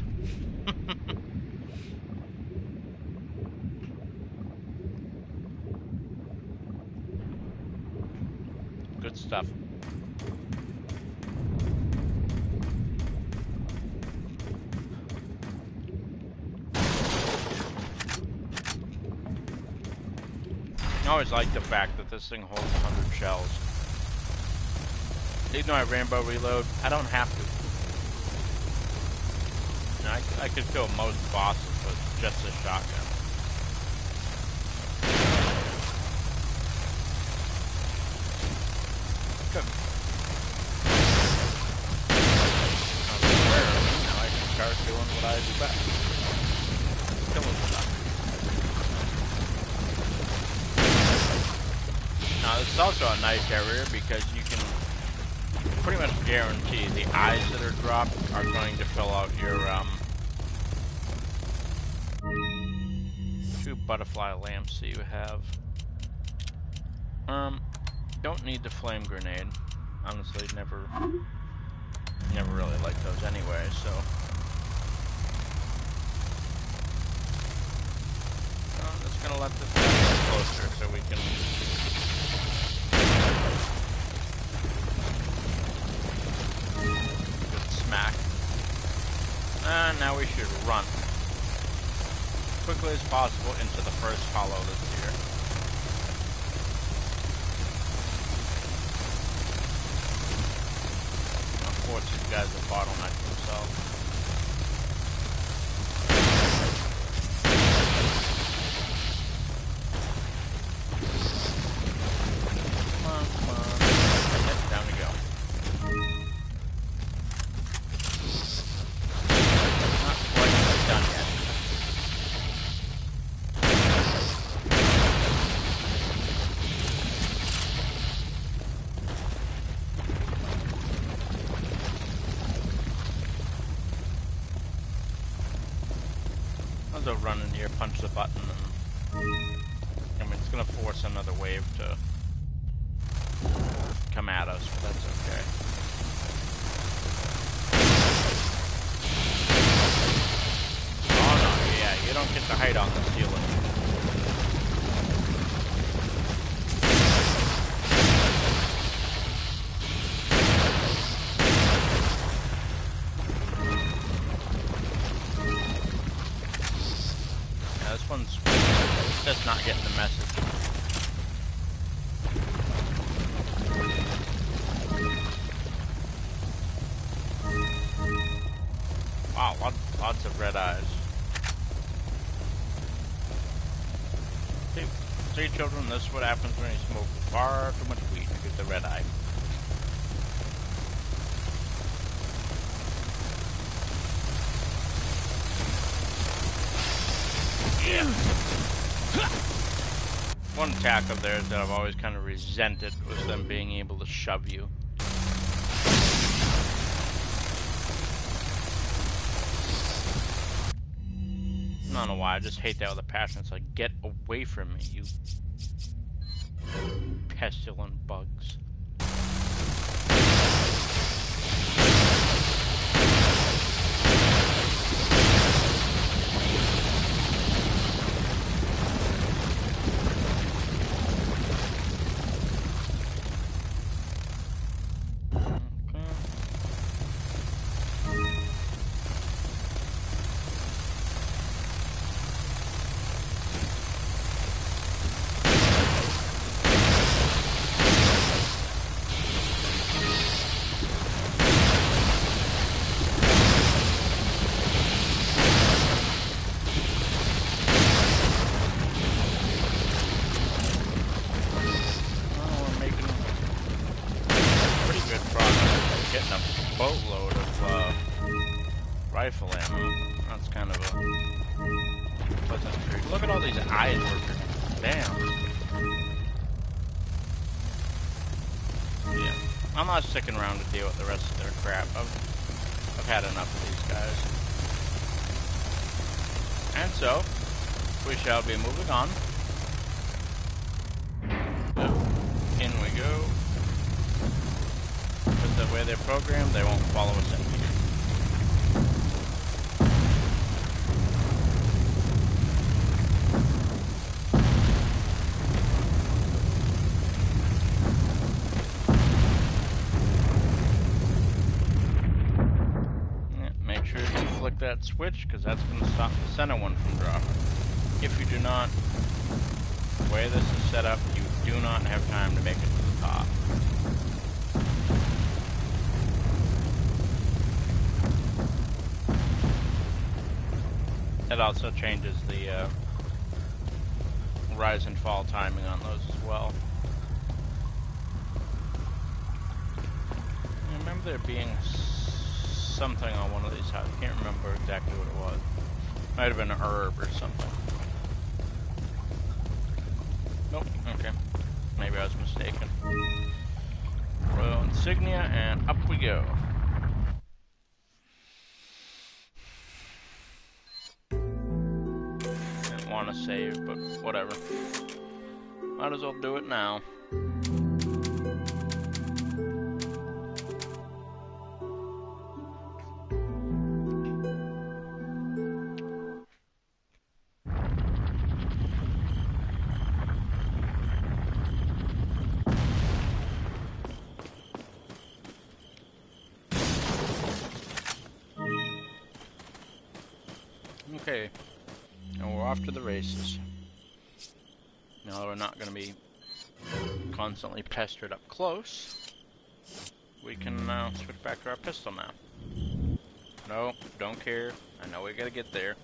Good stuff. I always like the fact that this thing holds 100 shells. Even though I rainbow reload, I don't have to. I could kill most bosses with just a shotgun. Now I can start doing what I do best. Killing stuff. It's also a nice area because you can pretty much guarantee the eyes that are dropped are going to fill out your 2 butterfly lamps that you have. Don't need the flame grenade. Honestly, never really liked those anyway, so. I'm just gonna let this guy get closer so we can. Good smack. And now we should run as quickly as possible into the first hollow that's here. Of course, these guys are bottlenecked themselves. I'll run in here, punch the button, and I mean it's gonna force another wave to come at us, but that's okay. Oh no, yeah, you don't get to hide on the ceiling. This one's just not getting the message. Wow, lots of red eyes. See children, this is what happens when you smoke far too much weed. You get the red eye. Yeah. One attack of theirs that I've always kind of resented was them being able to shove you. I don't know why, I just hate that with a passion. It's like, get away from me, you pestilent bugs. Boatload of rifle ammo. That's kind of a pleasant treat. Look at all these eyes working. Damn. Yeah. I'm not sticking around to deal with the rest of their crap. I've had enough of these guys. And so, we shall be moving on. In we go. Because the way they're programmed, they won't follow us in here. Yeah, make sure you flick that switch, because that's going to stop the center one from dropping. If you do not, the way this is set up, you do not have time to make it to the top. It also changes the rise and fall timing on those as well. I remember there being something on one of these houses. I can't remember exactly what it was. Might have been an herb or something. Nope, okay. Maybe I was mistaken. Royal insignia, and up we go. Didn't want to save, but whatever. Might as well do it now. Okay, and we're off to the races. Now we're not going to be constantly pestered up close. We can switch back to our pistol now. No, don't care. I know we gotta get there.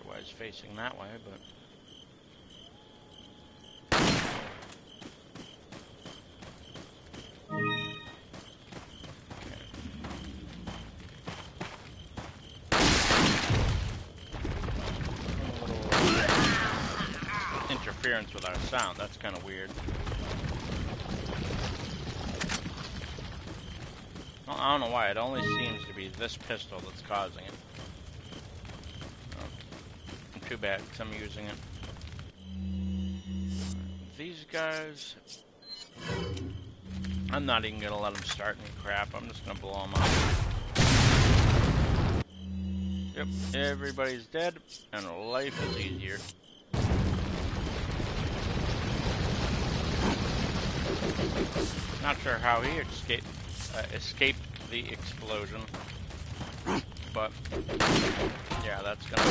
Otherwise facing that way, but... interference with our sound. That's kind of weird. Well, I don't know why. It only seems to be this pistol that's causing it. Oh, too bad, because I'm using it. These guys... I'm not even going to let them start any crap. I'm just going to blow them up. Yep, everybody's dead, and life is easier. Not sure how he escaped the explosion, but yeah, that's gonna.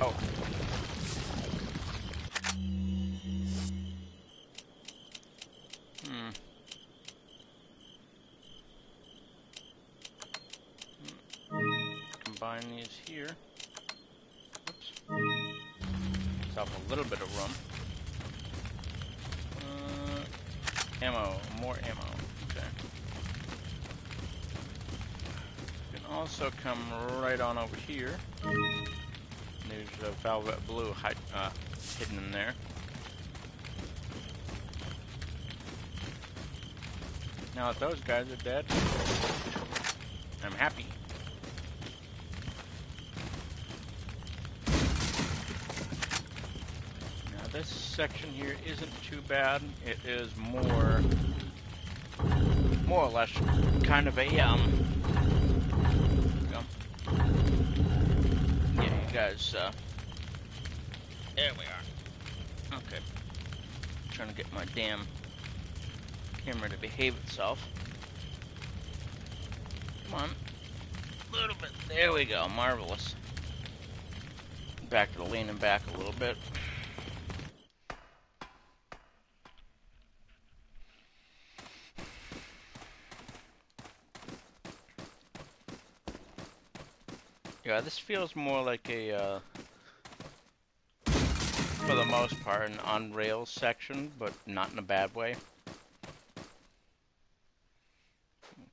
Oh. Combine these here. Oops. Myself a little bit of room. Ammo, more ammo. Okay. You can also come right on over here. There's a velvet blue hidden in there. Now that those guys are dead, I'm happy. This section here isn't too bad. It is more or less kind of a yeah, you guys. There we are. Okay, trying to get my damn camera to behave itself. Come on, a little bit. There we go. Marvelous. Back to leaning back a little bit. Yeah, this feels more like a, for the most part, an on-rails section, but not in a bad way.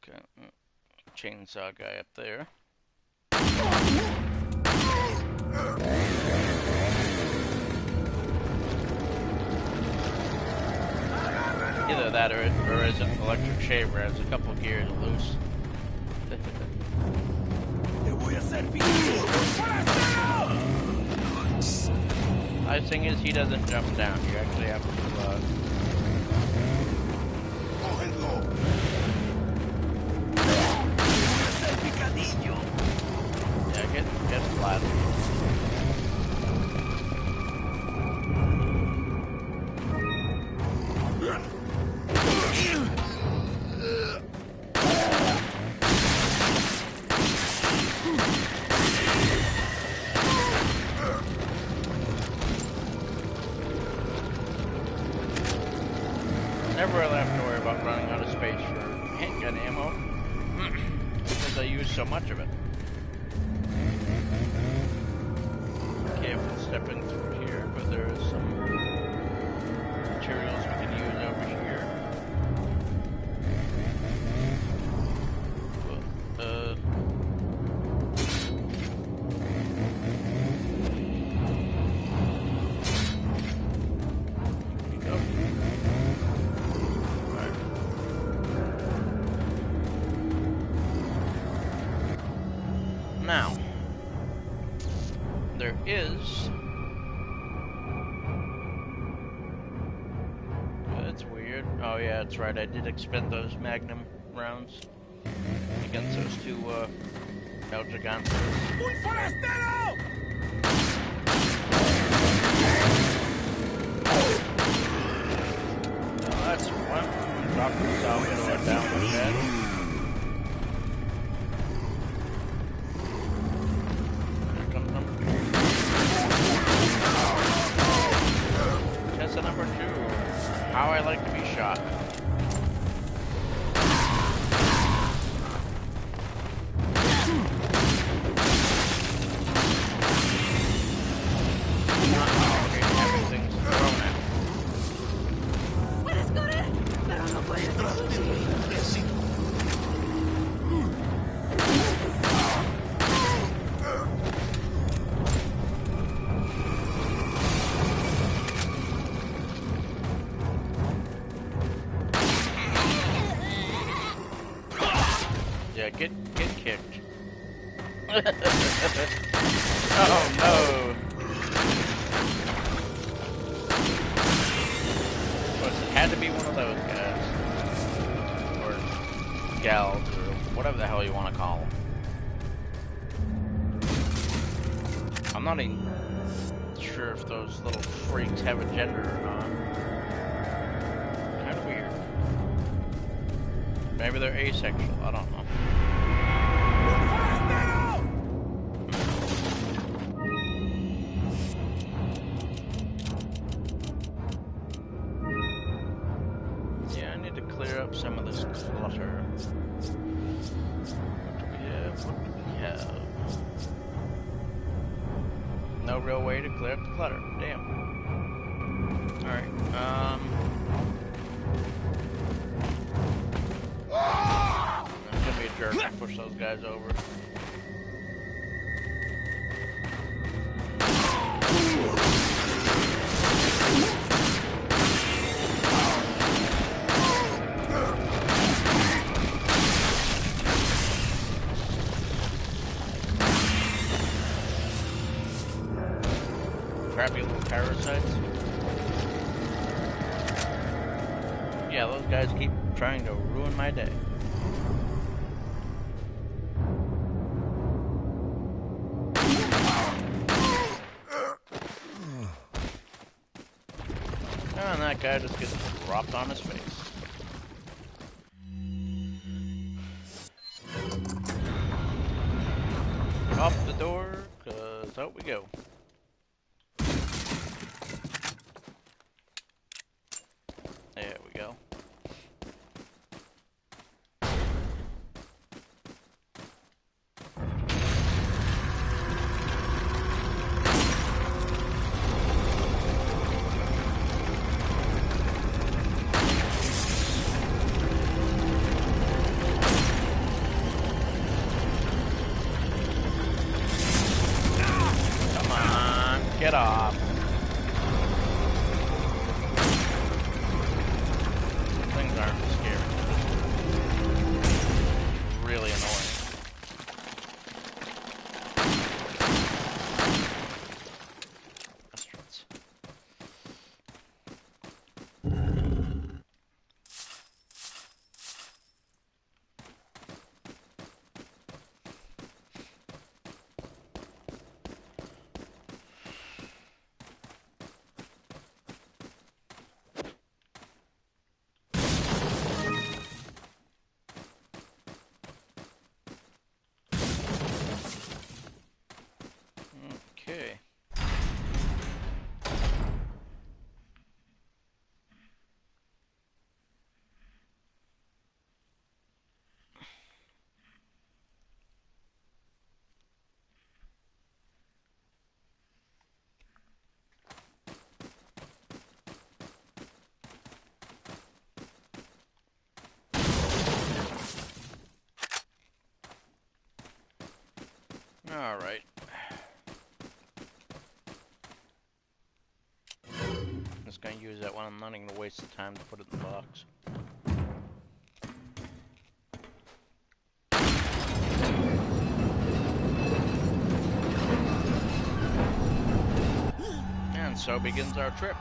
Okay, chainsaw guy up there. Either that or is an electric shaver. Has a couple gears loose. Nice thing is he doesn't jump down. You actually have to yeah, get flat. Never really have to worry about running out of space for handgun ammo because I use so much of it. Careful stepping through here, but there is some materials we can use over here. We'll good. Oh yeah, that's right. I did expend those Magnum rounds against those two El Gigantes. ¡Un forastero! Oh, that's one. Drop the salvador down the bed. Here comes number 2. Tessa number 2. How I like to be shot. Everything's thrown at me. Puedes correr, pero no puedes Detrás de ti, imbécil. Yeah, get kicked. Oh no. Well, it had to be one of those guys. Or gals, or whatever the hell you want to call them. I'm not even sure if those little freaks have a gender or not. Kind of weird. Maybe they're asexual, I don't know. ¡Un forastero! Yeah, I need to clear up some of this clutter. What do we have? What do we have? No real way to clear up the clutter. Damn. Alright, I'm gonna be a jerk and push those guys over. Crappy little parasites. Yeah, those guys keep trying to ruin my day. And that guy just gets dropped on his face. Off the door, 'cause out we go. There we go. Come on, get off. Things aren't scary. Really annoying. Restaurants. Okay. All right. Just gonna use that one. I'm not gonna waste the time to put it in the box. And so begins our trip.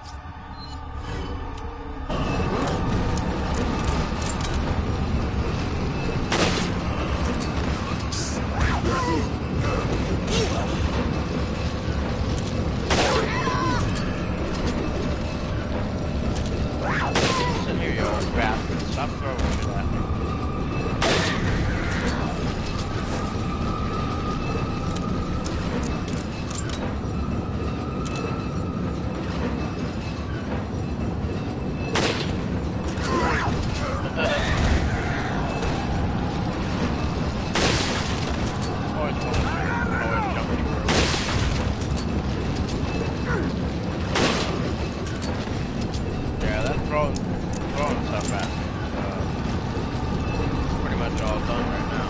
throwing stuff at me. Pretty much all done right now.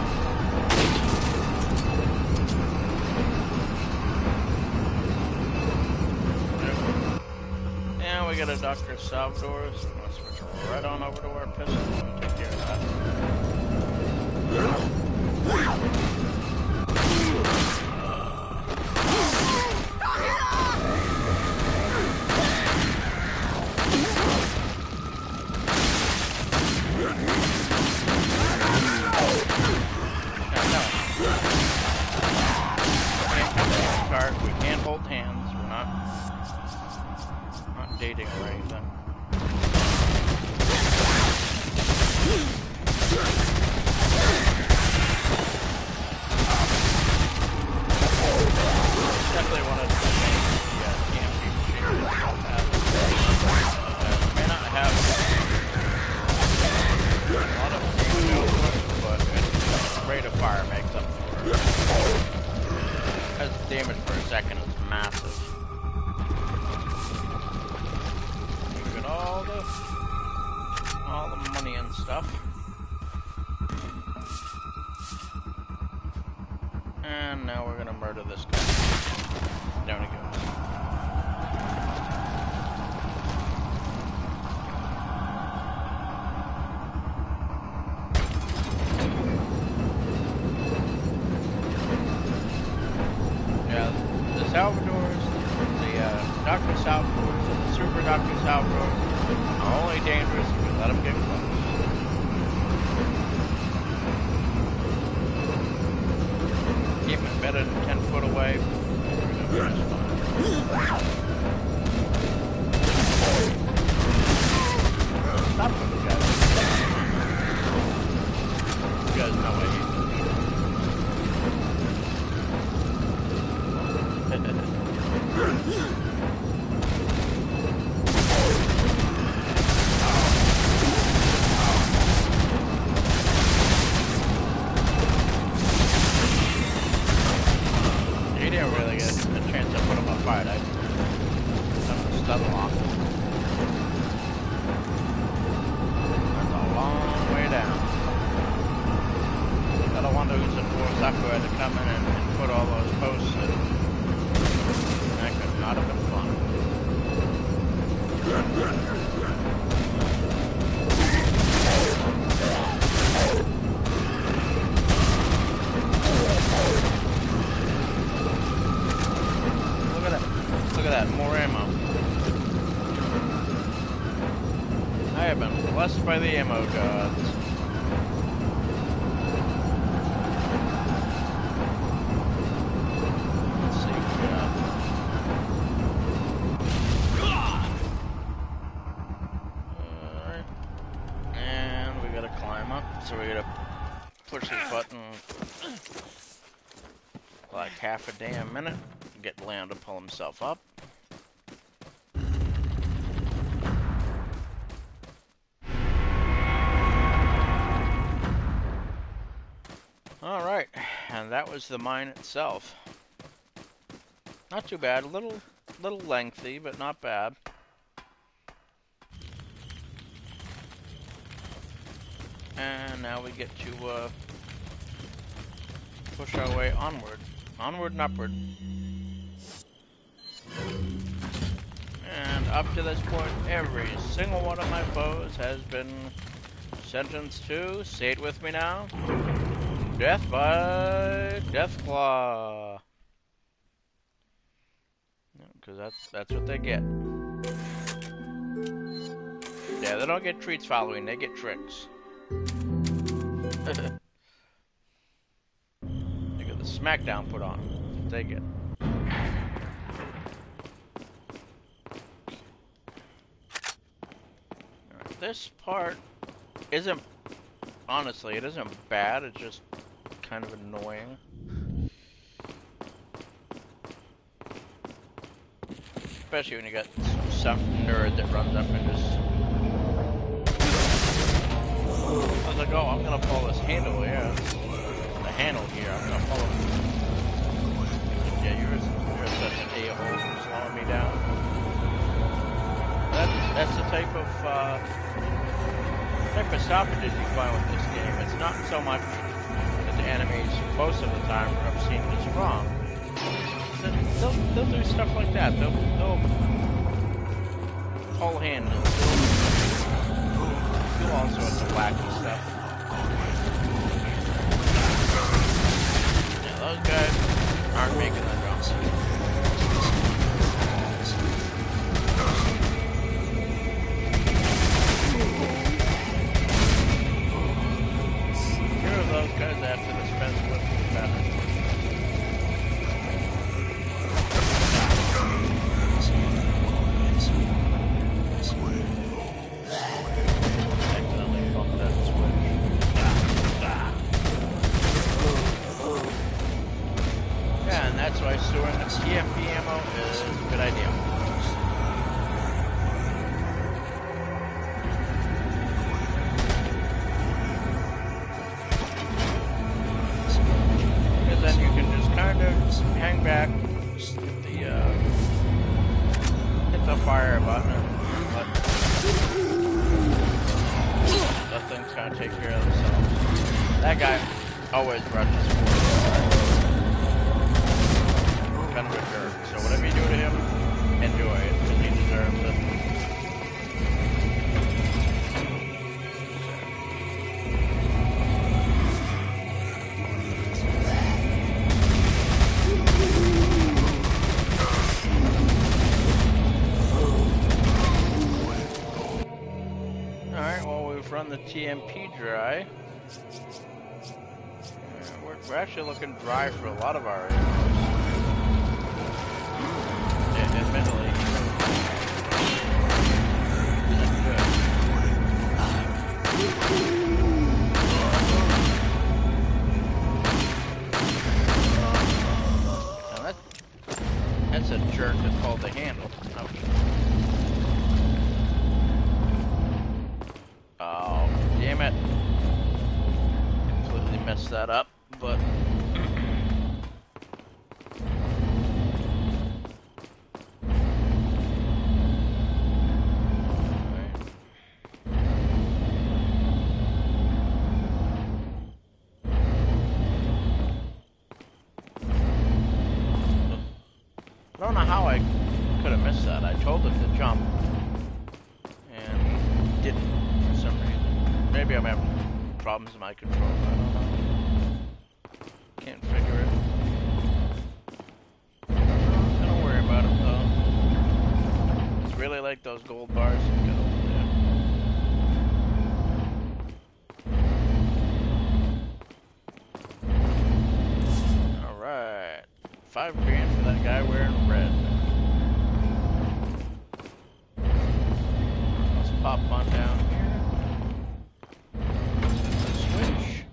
Yeah, we got a Dr. Salvador, so let's switch right on over to our pistol and take care of that. We can't hold hands. We're not dating or anything. Definitely one of the things the TMP machine may not have a lot of damage output, but its rate of fire makes up for it. As damage per second is massive. We got all the money and stuff. And now we're gonna murder this guy. Down he goes. Salvadors, the Dr. Salvadors, and the Super Dr. Salvadors are only dangerous if you let them get close. Keep them better than 10 foot away. Stop with the guys. You guys know what he's doing. He didn't really get a chance to put him on fire. I stun lock. That's a long way down. Gotta wonder who's the poor sucker had to come in and put all those posts in. That could not have been fun. Look at that, more ammo. I have been blessed by the ammo gods. Let's see what we got. Alright. And we gotta climb up, so we gotta push this button like half a damn minute. Get Leon to pull himself up. Alright, and that was the mine itself. Not too bad, a little lengthy, but not bad. And now we get to push our way onward. Onward and upward. And up to this point, every single one of my foes has been sentenced to, say it with me now, death by Deathclaw. Because that's what they get. Yeah, they don't get treats following, they get tricks. They get the smackdown put on them. That's what they get. This part isn't, honestly, it isn't bad, it's just kind of annoying. Especially when you got some nerd that runs up and just... I was like, oh, I'm gonna pull this handle here. The handle here, I'm gonna pull it. Yeah, you're such an a-hole for slowing me down. that's the type of stoppages you find with this game. It's not so much that the enemies most of the time are obscenely strong. They'll do stuff like that. They'll pull handles. They'll do all sorts of wacky stuff. Yeah, those guys aren't making the jumps. Fewer of those guys I have to dispense with the better. Accidentally bumped that switch. Yeah, and that's why storing the TMP ammo is a good idea. Because then you can just kind of hang back, hit the fire button, and let things kind of take care of themselves. That guy always rushes forward. Kind of a jerk. So whatever you do to him, enjoy it, because he deserves it. Alright, well, we've run the TMP dry. We're actually looking dry for a lot of our areas. Admittedly. Now that's a jerk that pulled the handle. Okay. Oh, damn it. Completely messed that up, but... I don't know how I could have missed that. I told him to jump, and he didn't for some reason. Maybe I'm having problems with my control. I don't know. Can't figure it. Don't worry about it though. It's really like those gold bars. Get over there. All right. $5 grand for that guy wearing red. Let's pop on down here. Let's hit the switch.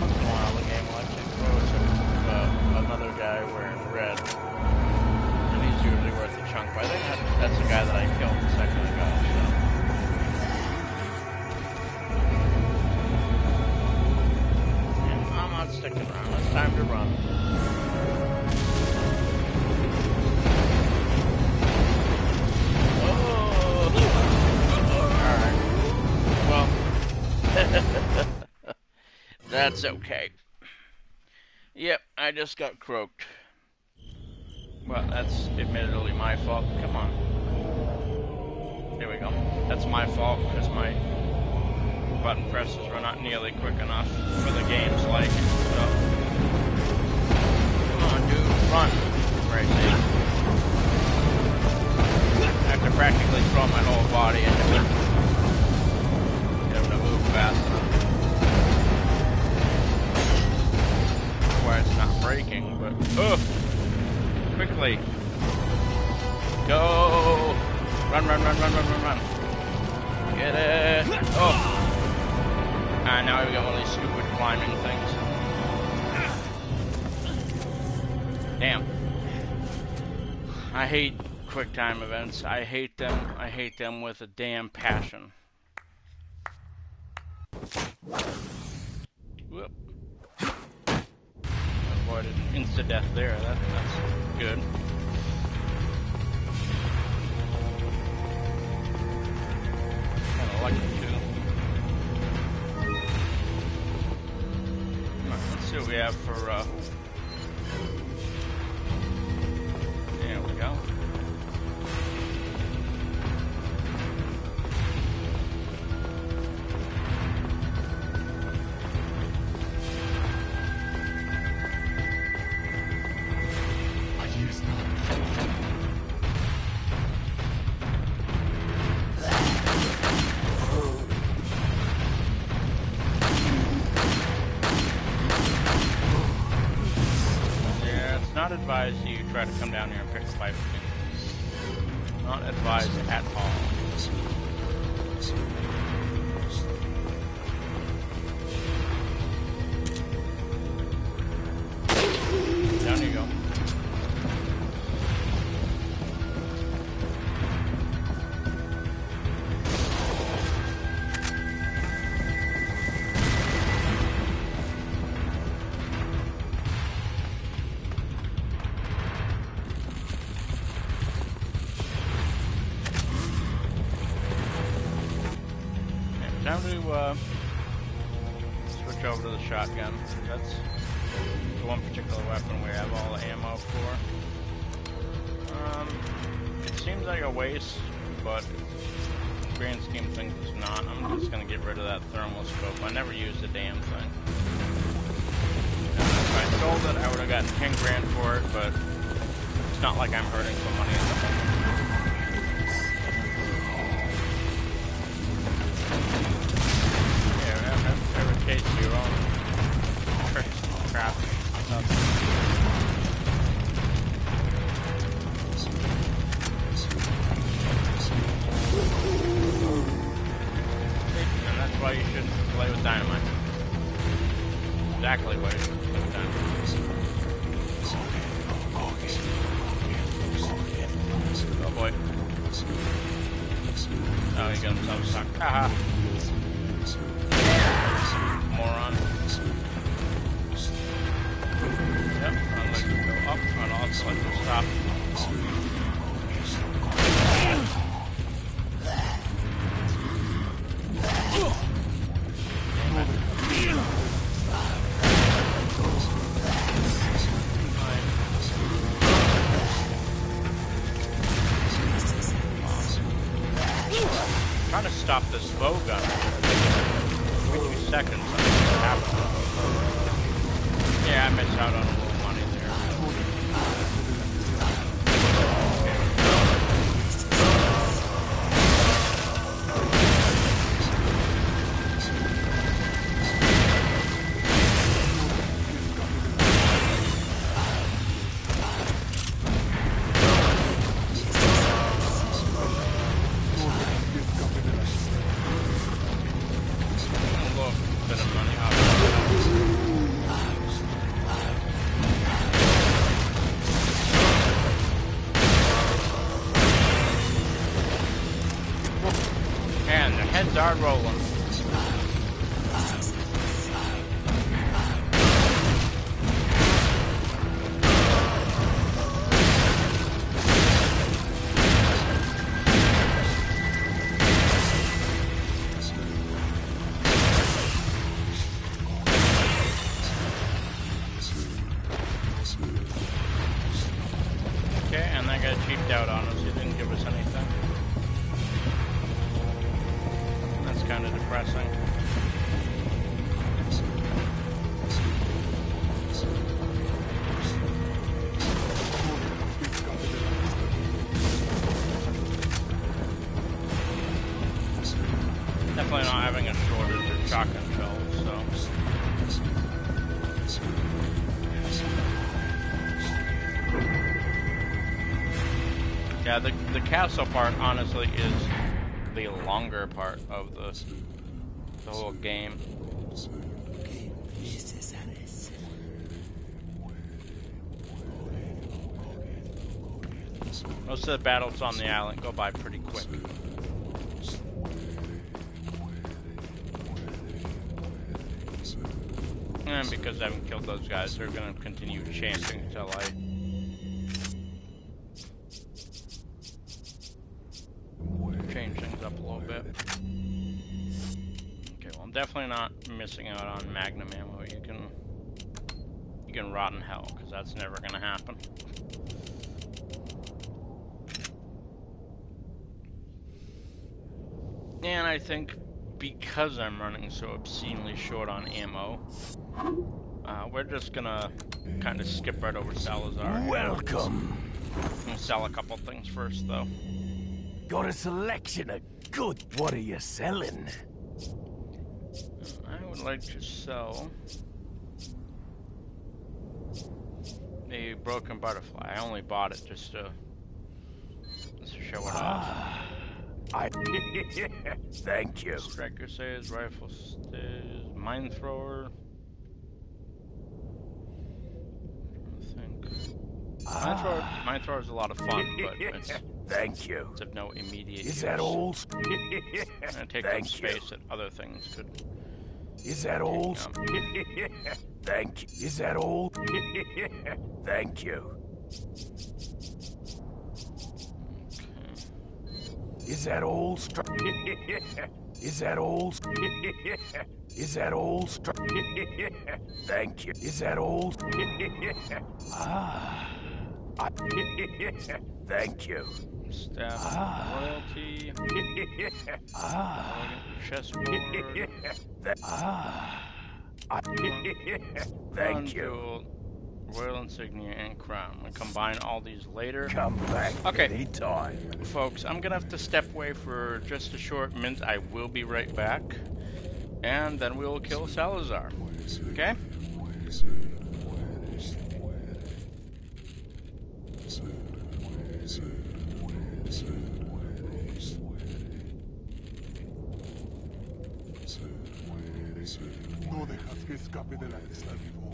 Once in a while the game will actually throw another guy wearing red. Usually worth a chunk, but I think that's the guy that I killed a second ago, so. And I'm not sticking around. It's time to run. Oh! Alright. Well, that's okay. Yep, I just got croaked. Well, that's admittedly my fault. Come on. There we go. That's my fault because my button presses were not nearly quick enough for the game's like. So. Come on, dude. Run. Right there. I have to practically throw my whole body into it. Get him to move fast enough. Why it's not breaking, but... Ugh! Quickly. Go! Run, run, run, run, run, run, run. Get it! Oh! And now we got one of these stupid climbing things. Damn. I hate quick time events. I hate them. I hate them with a damn passion. insta-death there. That's good. Kind of like it too. Alright, let's see what we have for, there we go. Not advised you try to come down here and pick a fight with me. Not advised at all. Down you go. Time to switch over to the shotgun. That's the one particular weapon we have all the ammo for. It seems like a waste, but in the grand scheme of things it's not. I'm just gonna get rid of that thermal scope. I never used the damn thing. If I sold it, I would have gotten 10 grand for it, but it's not like I'm hurting for money at the moment. Case your own crap. And that's why you shouldn't play with dynamite. Exactly why you shouldn't play with dynamite. Oh boy. Oh, he got himself stuck. Haha. Moron. Yep, I'll let you go up, and I'll also let you stop. I'm trying to stop this bow gun. 2 seconds. Yeah, I missed out on a little money there. Start rolling. Okay, and that guy cheaped out on us. He didn't give us anything. Kind of depressing. Definitely not having a shortage of shotgun shells, so. Yeah, the castle part honestly is the longer part of the whole game. Most of the battles on the island go by pretty quick. And because I haven't killed those guys, they're gonna continue chanting until I change things up a little bit. Okay, well I'm definitely not missing out on magnum ammo. You can rot in hell, because that's never gonna happen. And I think because I'm running so obscenely short on ammo, we're just gonna kind of skip right over Salazar. Welcome. I'm gonna sell a couple things first, though. Got a selection of good. What are you selling? I would like to sell a broken butterfly. I only bought it just to show it off. Thank you. Striker says, rifle says, mine thrower. Mine thrower is a lot of fun, but it's Thank you. It's of no immediate Is use. that all? And take up space that other things could. Is that all? Thank you. Is that all? Thank you. Is that all? Is that all? Is that all? Thank you. Is that all? Thank you. Staff royalty. Chessboard. Thank you. Royal insignia and crown. We'll combine all these later. Come back anytime. Folks, I'm gonna have to step away for just a short minute. I will be right back. And then we will kill Salazar. Okay? No dejas que escape de la isla vivo.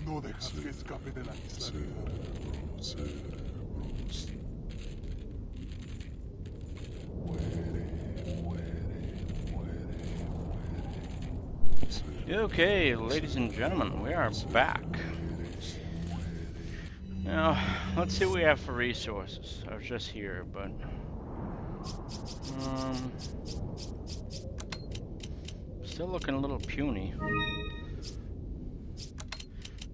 No dejas que escape de la isla vivo. Okay, ladies and gentlemen, we are back. Now, let's see what we have for resources. I was just here, but still looking a little puny.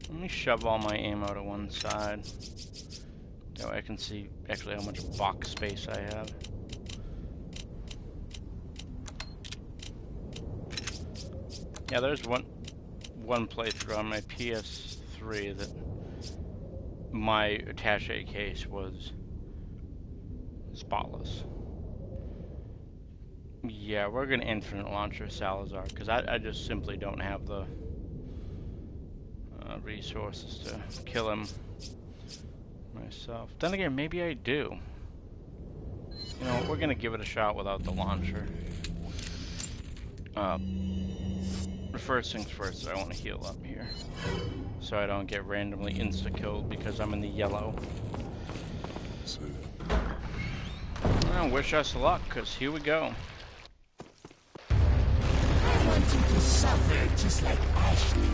Let me shove all my ammo to one side. That way I can see actually how much box space I have. Yeah, there's one playthrough on my PS3 that my attaché case was spotless. Yeah, we're gonna infinite launcher Salazar because I just simply don't have the resources to kill him myself. Then again, maybe I do. You know, we're gonna give it a shot without the launcher. First things first, I want to heal up here, so I don't get randomly insta-killed because I'm in the yellow. Well, wish us luck, because here we go. I want you to suffer just like Ashley.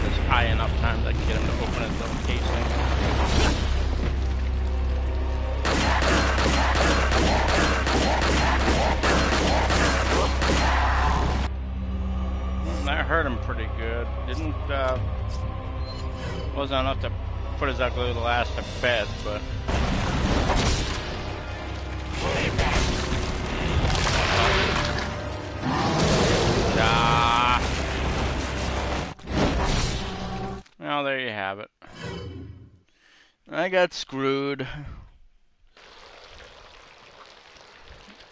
There's high enough times I can get him to open his little casing. Didn't, wasn't enough to put his ugly little ass to bed, but... Ah. Well, there you have it. I got screwed.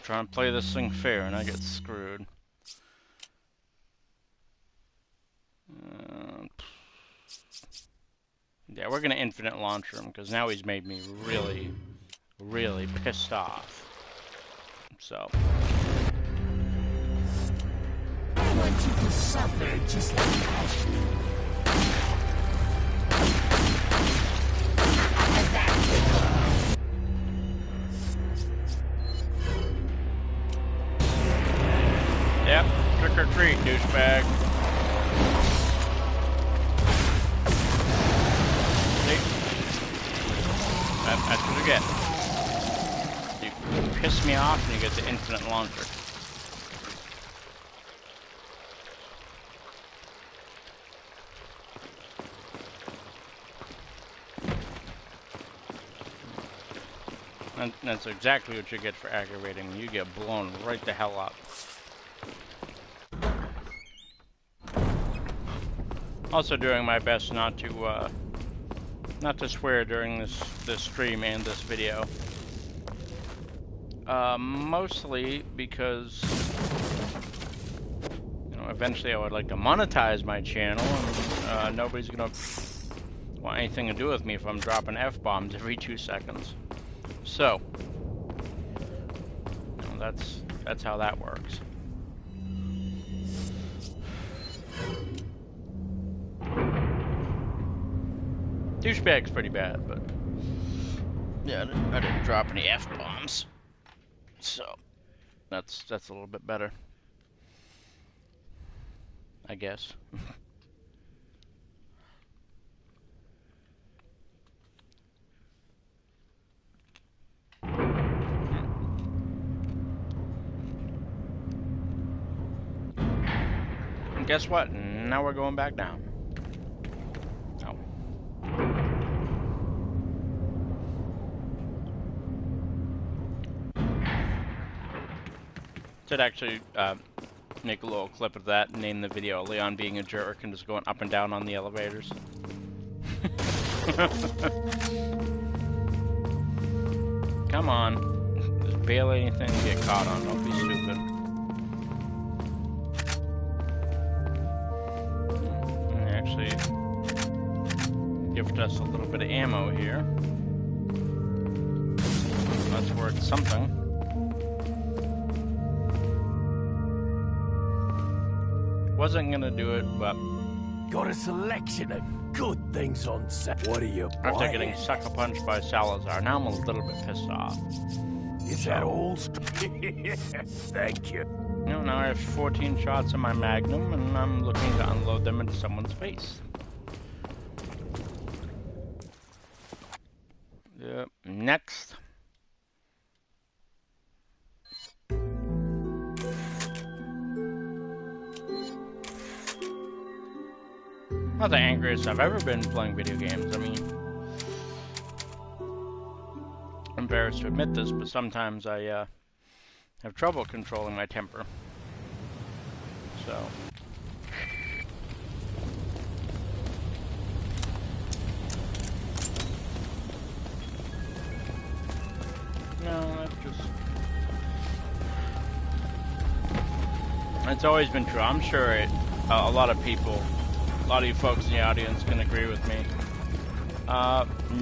Trying to play this thing fair, and I get screwed. Yeah, we're gonna infinite launcher him, because now he's made me really, really pissed off. So. I want you to suffer just like Ashley. Yep, trick or treat, douchebag. See? That's what you get. You piss me off and you get the infinite launcher. And that's exactly what you get for aggravating. You get blown right the hell up. Also doing my best not to swear during this stream and this video. Mostly because, you know, eventually I would like to monetize my channel, and nobody's gonna want anything to do with me if I'm dropping F-bombs every 2 seconds. So, you know, that's how that works. Douchebag's pretty bad, but yeah, I didn't drop any F-bombs, so that's a little bit better, I guess. And guess what? Now we're going back down. Oh. Should actually make a little clip of that and name the video Leon being a jerk and just going up and down on the elevators. Come on. Just bail anything to get caught on. Don't be stupid. And actually gift us a little bit of ammo here. That's worth something. Wasn't gonna do it, but got a selection of good things on set. What are you buying? After getting sucker punched by Salazar, now I'm a little bit pissed off. Is that all? Thank you. You know, now I have 14 shots in my Magnum, and I'm looking to unload them into someone's face. Yep. Next. Not the angriest I've ever been playing video games. I mean, I'm embarrassed to admit this, but sometimes I have trouble controlling my temper. So. No, that's just... It's always been true. I'm sure a lot of people... A lot of you folks in the audience can agree with me.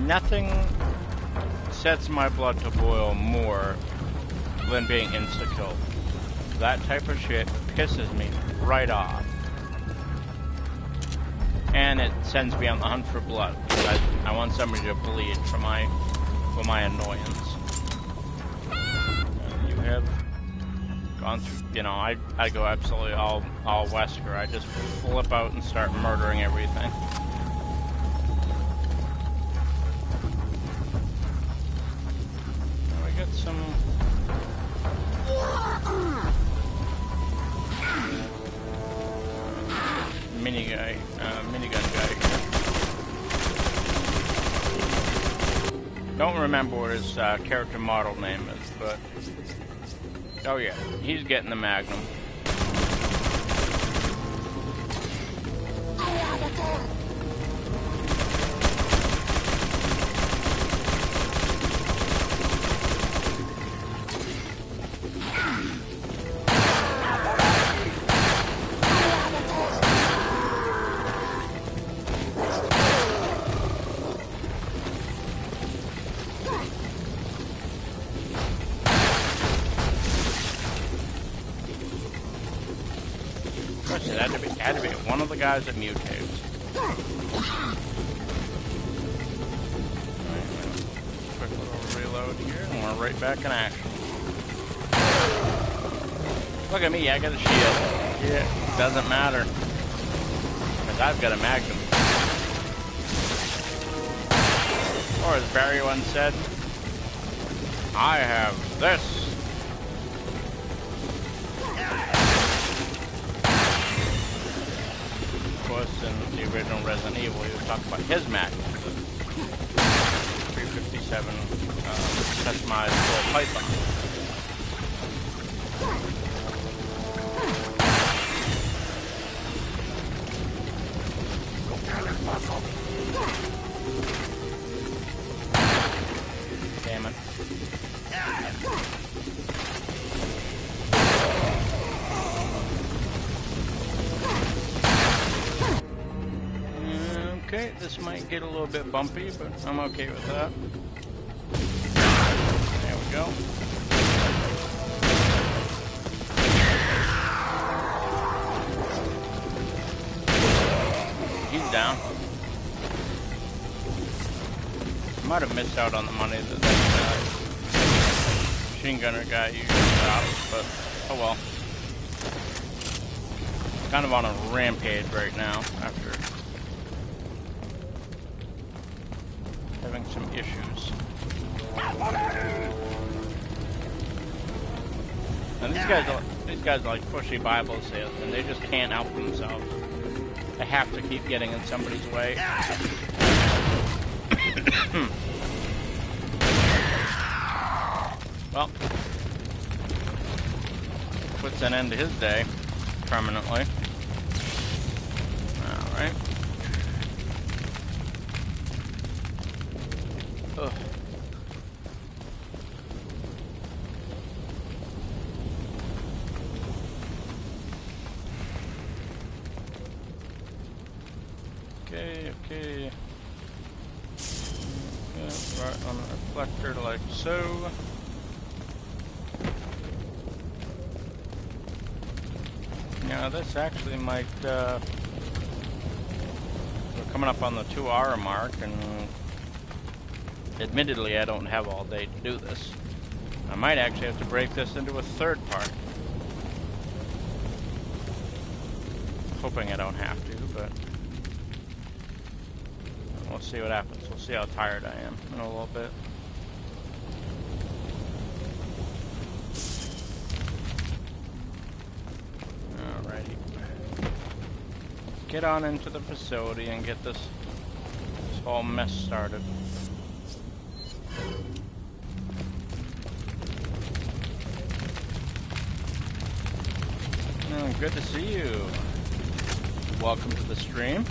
Nothing sets my blood to boil more than being insta-killed. That type of shit pisses me right off. And it sends me on the hunt for blood. I want somebody to bleed for my annoyance. You have gone through, you know, I go absolutely all Wesker. I just flip out and start murdering everything. Now we got some... mini guy. Don't remember what his character model name is, but... Oh yeah, he's getting the Magnum. It had to be one of the guys that mutates. Quick little reload here, and we're right back in action. Look at me, I got a shield. Yeah, doesn't matter. Because I've got a Magnum. Or as Barry once said, I have this. In the original Resident Evil, he was talking about his Magnum, the 357 customized full Python. Damn it. Okay, this might get a little bit bumpy, but I'm okay with that. There we go. He's down. Might have missed out on the money that machine gunner guy used out, but oh well. Kind of on a rampage right now after having some issues. And these guys are like pushy Bible salesmen. They just can't help themselves. They have to keep getting in somebody's way. Well, puts an end to his day permanently. All right. Ugh. Okay. Right on the reflector like so. Now this actually might, we're coming up on the 2-hour mark, and admittedly I don't have all day to do this. I might actually have to break this into a third part. Hoping I don't have to, but we'll see what happens. We'll see how tired I am in a little bit. Alrighty. Get on into the facility and get this whole mess started. Oh, good to see you. Welcome to the stream.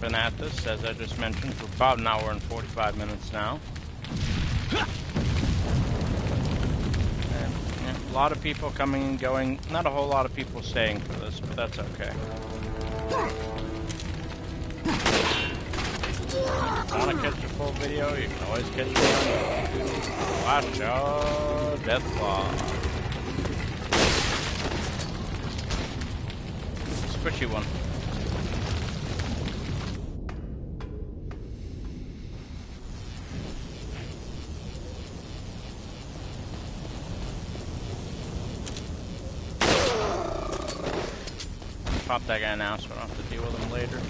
Been at this, as I just mentioned, for about an hour and 45 minutes now. And, yeah, a lot of people coming and going. Not a whole lot of people staying for this, but that's okay. Want to catch a full video? You can always catch one. Watch out, Deathclaw. Squishy one. Pop that guy now so I don't have to deal with him later.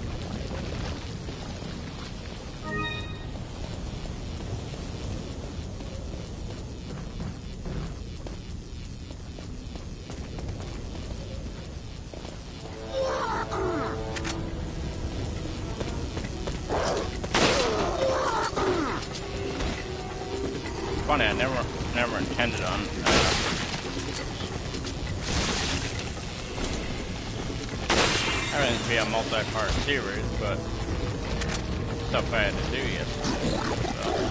funny, I never intended on having it be a multi-part series, but stuff I had to do yesterday. So.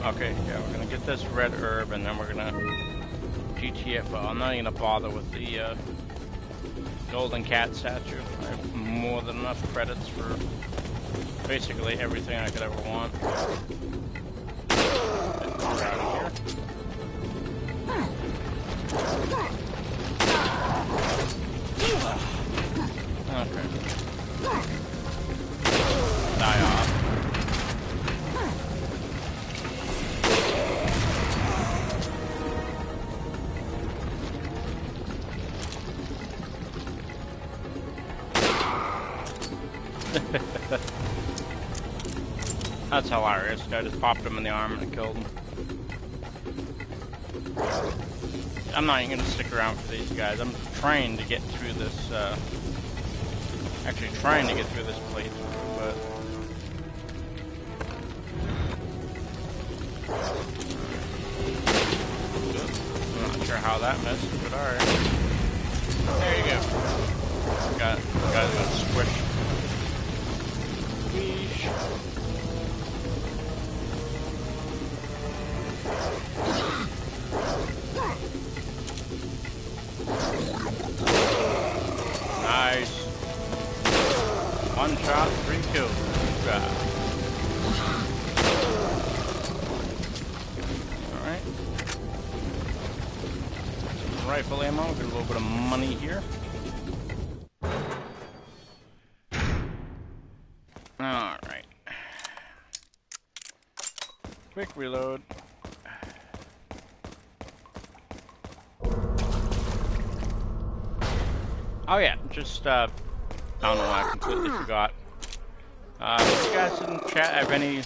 Okay, yeah, we're gonna get this red herb and then we're gonna GTFO. I'm not even gonna bother with the golden cat statue. I have more than enough credits for basically everything I could ever want. Get out of here. Okay. Die off. That's hilarious. I just popped him in the arm and killed him. I'm not even gonna stick around for these guys. I'm trying to get through this, actually trying to get through this playthrough, but... I'm not sure how that missed, but alright. There you go. Guys got squished. Weesh. Nice. One shot, 3 kills. Alright. Some rifle ammo, get a little bit of money here. Alright. Quick reload. Oh yeah, just, I don't know why I completely forgot. If you guys in chat have any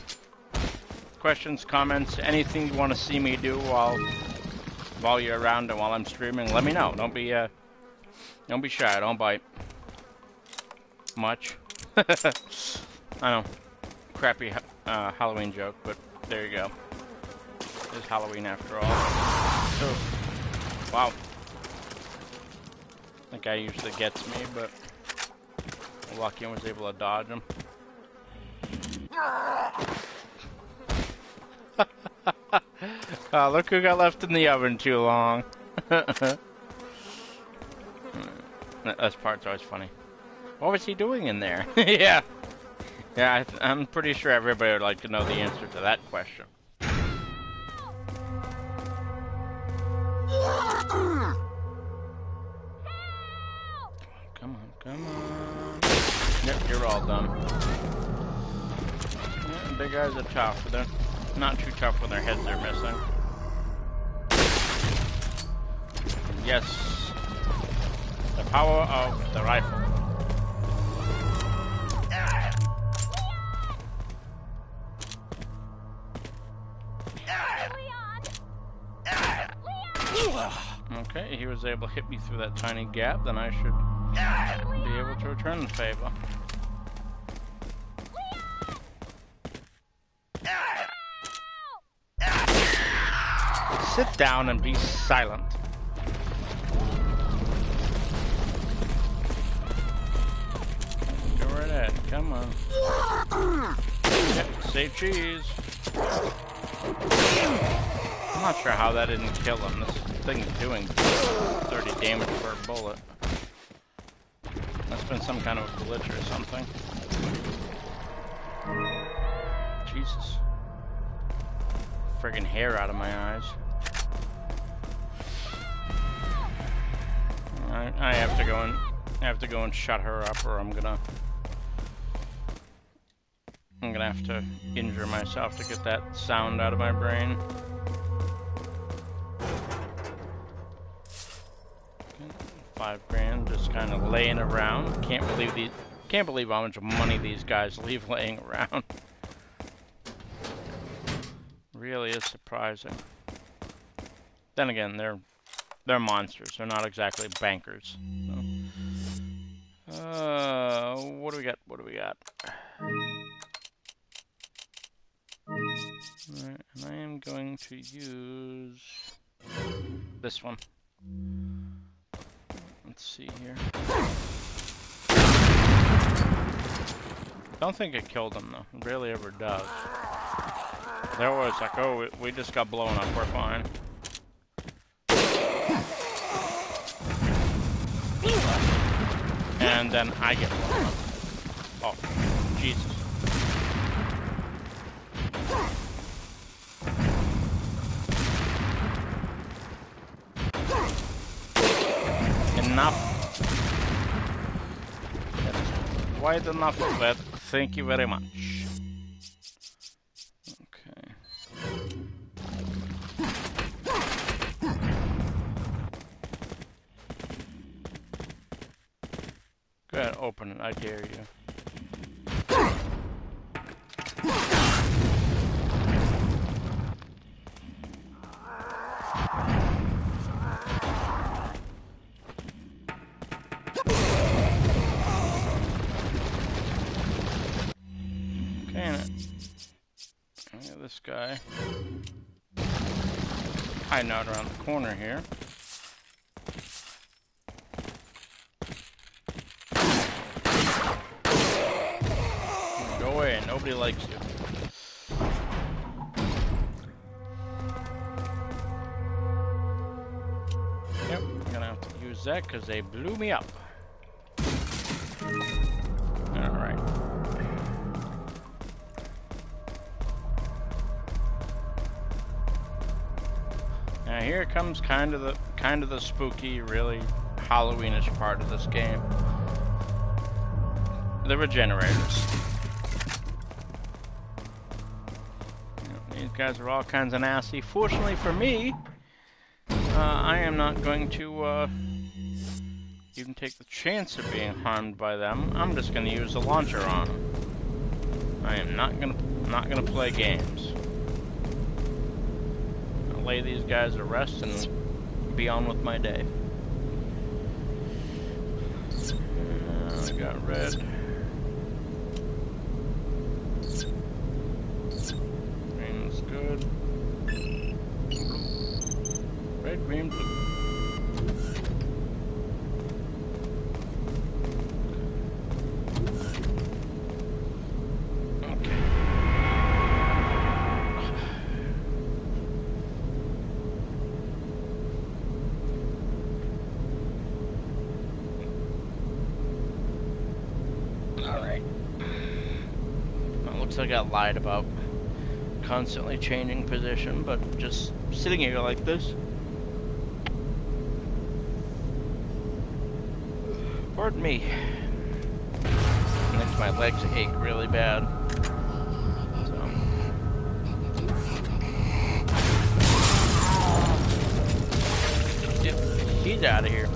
questions, comments, anything you want to see me do while you're around and while I'm streaming, let me know. Don't be shy, don't bite. Much. I know, crappy Halloween joke, but there you go. It's Halloween after all. So, wow. That guy usually gets me, but lucky and was able to dodge him. Oh, look who got left in the oven too long. That part's always funny. What was he doing in there? Yeah. Yeah, I'm pretty sure everybody would like to know the answer to that question. Come on, come on. Yep, you're all done. Yeah, big guys are tough, but they're not too tough when their heads are missing. Yes. The power of the rifle. Okay, he was able to hit me through that tiny gap, then I should be able to return the favor. Sit down and be silent. Go right ahead, come on. Yep, say cheese. I'm not sure how that didn't kill him. This thing is doing 30 damage per bullet. That's been some kind of a glitch or something. Jesus. Friggin' hair out of my eyes. I have to go and shut her up, or I'm gonna have to injure myself to get that sound out of my brain. $5 just kind of laying around. Can't believe how much money these guys leave laying around. Really is surprising. Then again, they're they're monsters. They're not exactly bankers. So. What do we got? What do we got? Alright, and I am going to use this one. Let's see here. Don't think it killed him though. It rarely ever does. There was like, oh, we just got blown up. We're fine. And then I get blown up. Oh, Jesus. Enough. That is quite enough of that. Thank you very much. Okay. Go ahead, open it. I dare you. This guy hiding out around the corner here. Go away, nobody likes you. Yep, I'm gonna have to use that because they blew me up. Alright. Now here comes kind of the spooky, really Halloweenish part of this game. The regenerators. These guys are all kinds of nasty. Fortunately for me, I am not going to even take the chance of being harmed by them. I'm just going to use the launcher on them. I am not gonna play games. Lay these guys to rest and be on with my day. I got red. Green's good. Red, green, blue. I got lied about constantly changing position, but just sitting here like this. Pardon me. Makes my legs ache really bad. So. Yep, he's out of here.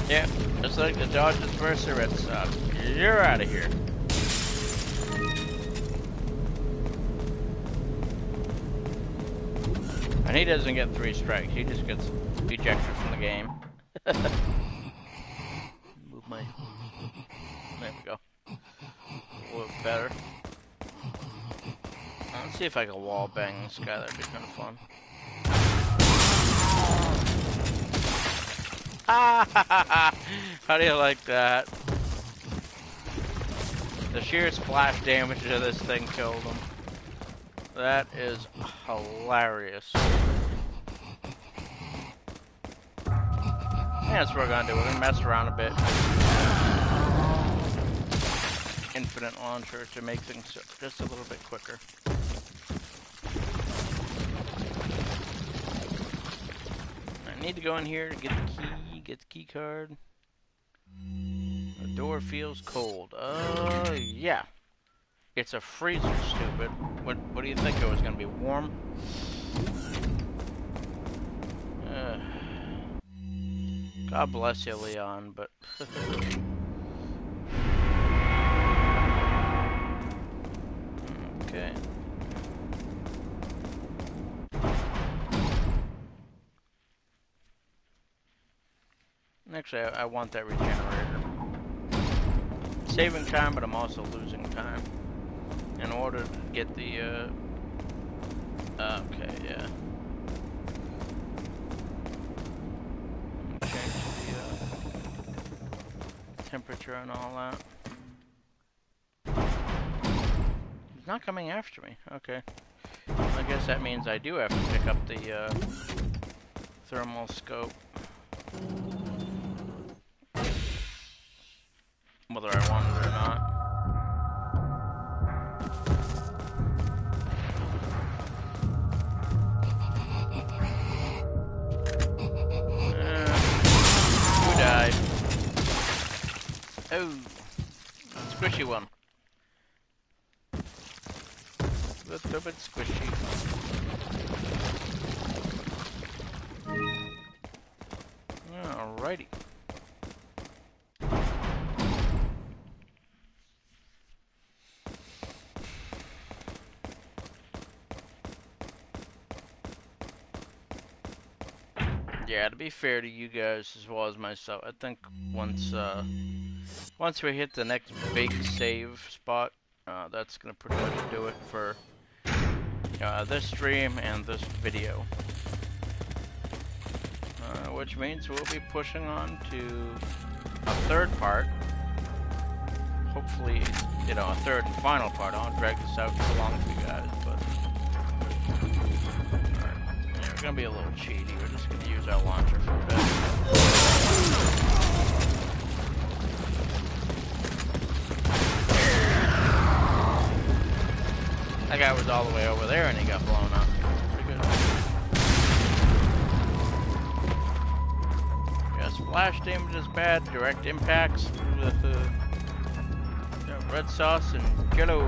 Yeah, just like the Dodgers versus the Red Sox. You're out of here. And he doesn't get 3 strikes. He just gets ejected from the game. Move my... There we go. A little better. Let's see if I can wall bang this guy. That'd be kind of fun. How do you like that? The sheer splash damage of this thing killed him. That is hilarious. Yeah, that's what we're gonna do. We're gonna mess around a bit. Infinite launcher to make things just a little bit quicker. I need to go in here to get the key, get the key card. The door feels cold. Yeah. It's a freezer, stupid. What do you think it was gonna be warm? God bless you, Leon, but okay. Actually, I want that regenerator. Saving time, but I'm also losing time. In order to get the, okay, yeah. Change the, temperature and all that. He's not coming after me. Okay. I guess that means I do have to pick up the, thermal scope. Whether I want it or not. Who died? Oh, squishy one. Little bit squishy. Alrighty. Yeah, to be fair to you guys as well as myself, I think once we hit the next big save spot, that's gonna pretty much do it for this stream and this video. Which means we'll be pushing on to a third part. Hopefully, you know, a third and final part. I won't drag this out too long for you guys, but alright. Yeah, we're gonna be a little cheaty. We're just gonna use our launcher for a bit. That guy was all the way over there and he got blown up. Pretty good. Yeah, splash damage is bad. Direct impacts with red sauce and jello.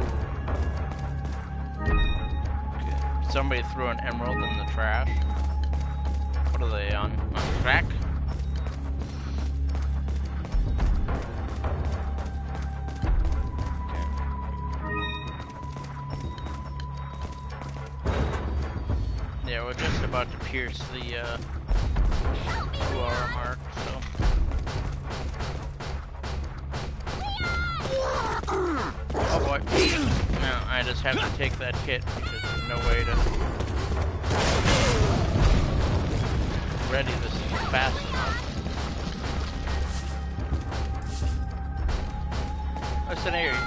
Okay. Somebody threw an emerald in the trash. What are they on crack? Yeah, we're just about to pierce the 2-hour mark, so. Oh boy. No, I just have to take that hit because there's no way to ready this fast enough. Listen here,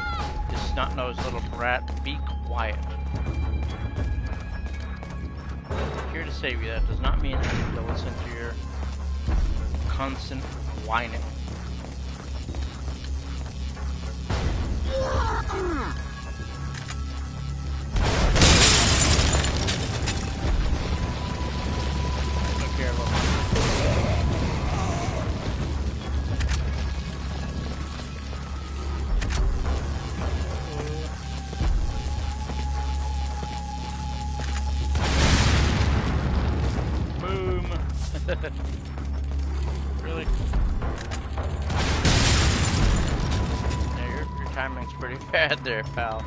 you snot-nosed little brat, be quiet. Here to save you, that does not mean I need to listen to your constant whining. Look here, look. Boom. Really? Yeah, your timing's pretty bad there, pal.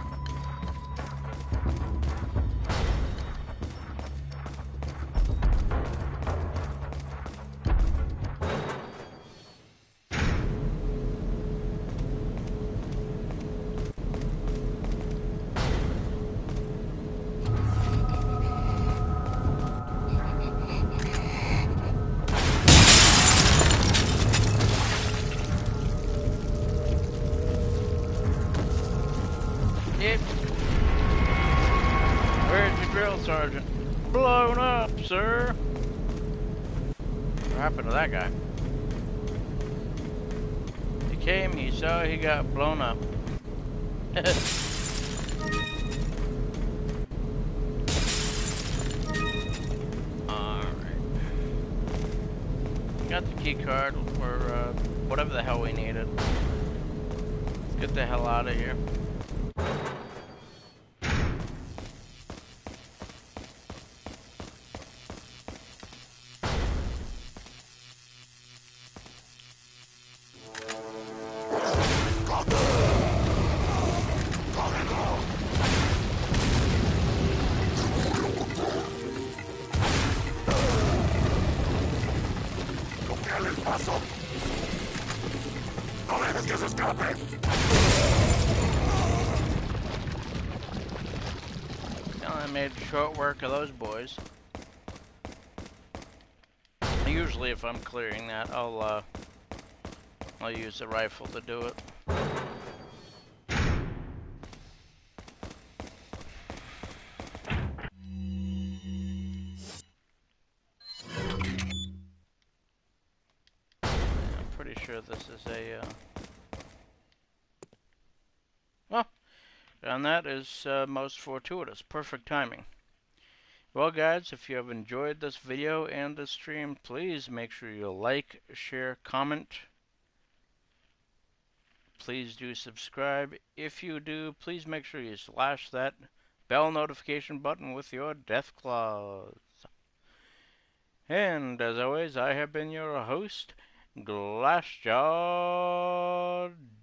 Yep. Where's your drill sergeant? Blown up, sir. What happened to that guy? He came, he saw, he got blown up. Alright. Got the key card or whatever the hell we needed. Let's get the hell out of here. ¡Paso! que se escape! Well, I made short work of those boys. Usually, if I'm clearing that, I'll use the rifle to do it. I'm pretty sure this is a. Well, and that is most fortuitous. Perfect timing. Well, guys, if you have enjoyed this video and this stream, please make sure you like, share, comment. Please do subscribe. If you do, please make sure you slash that bell notification button with your death claws. And as always, I have been your host, Glassjaw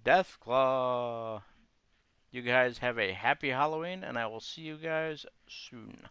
Deathclaw. You guys have a happy Halloween, and I will see you guys soon.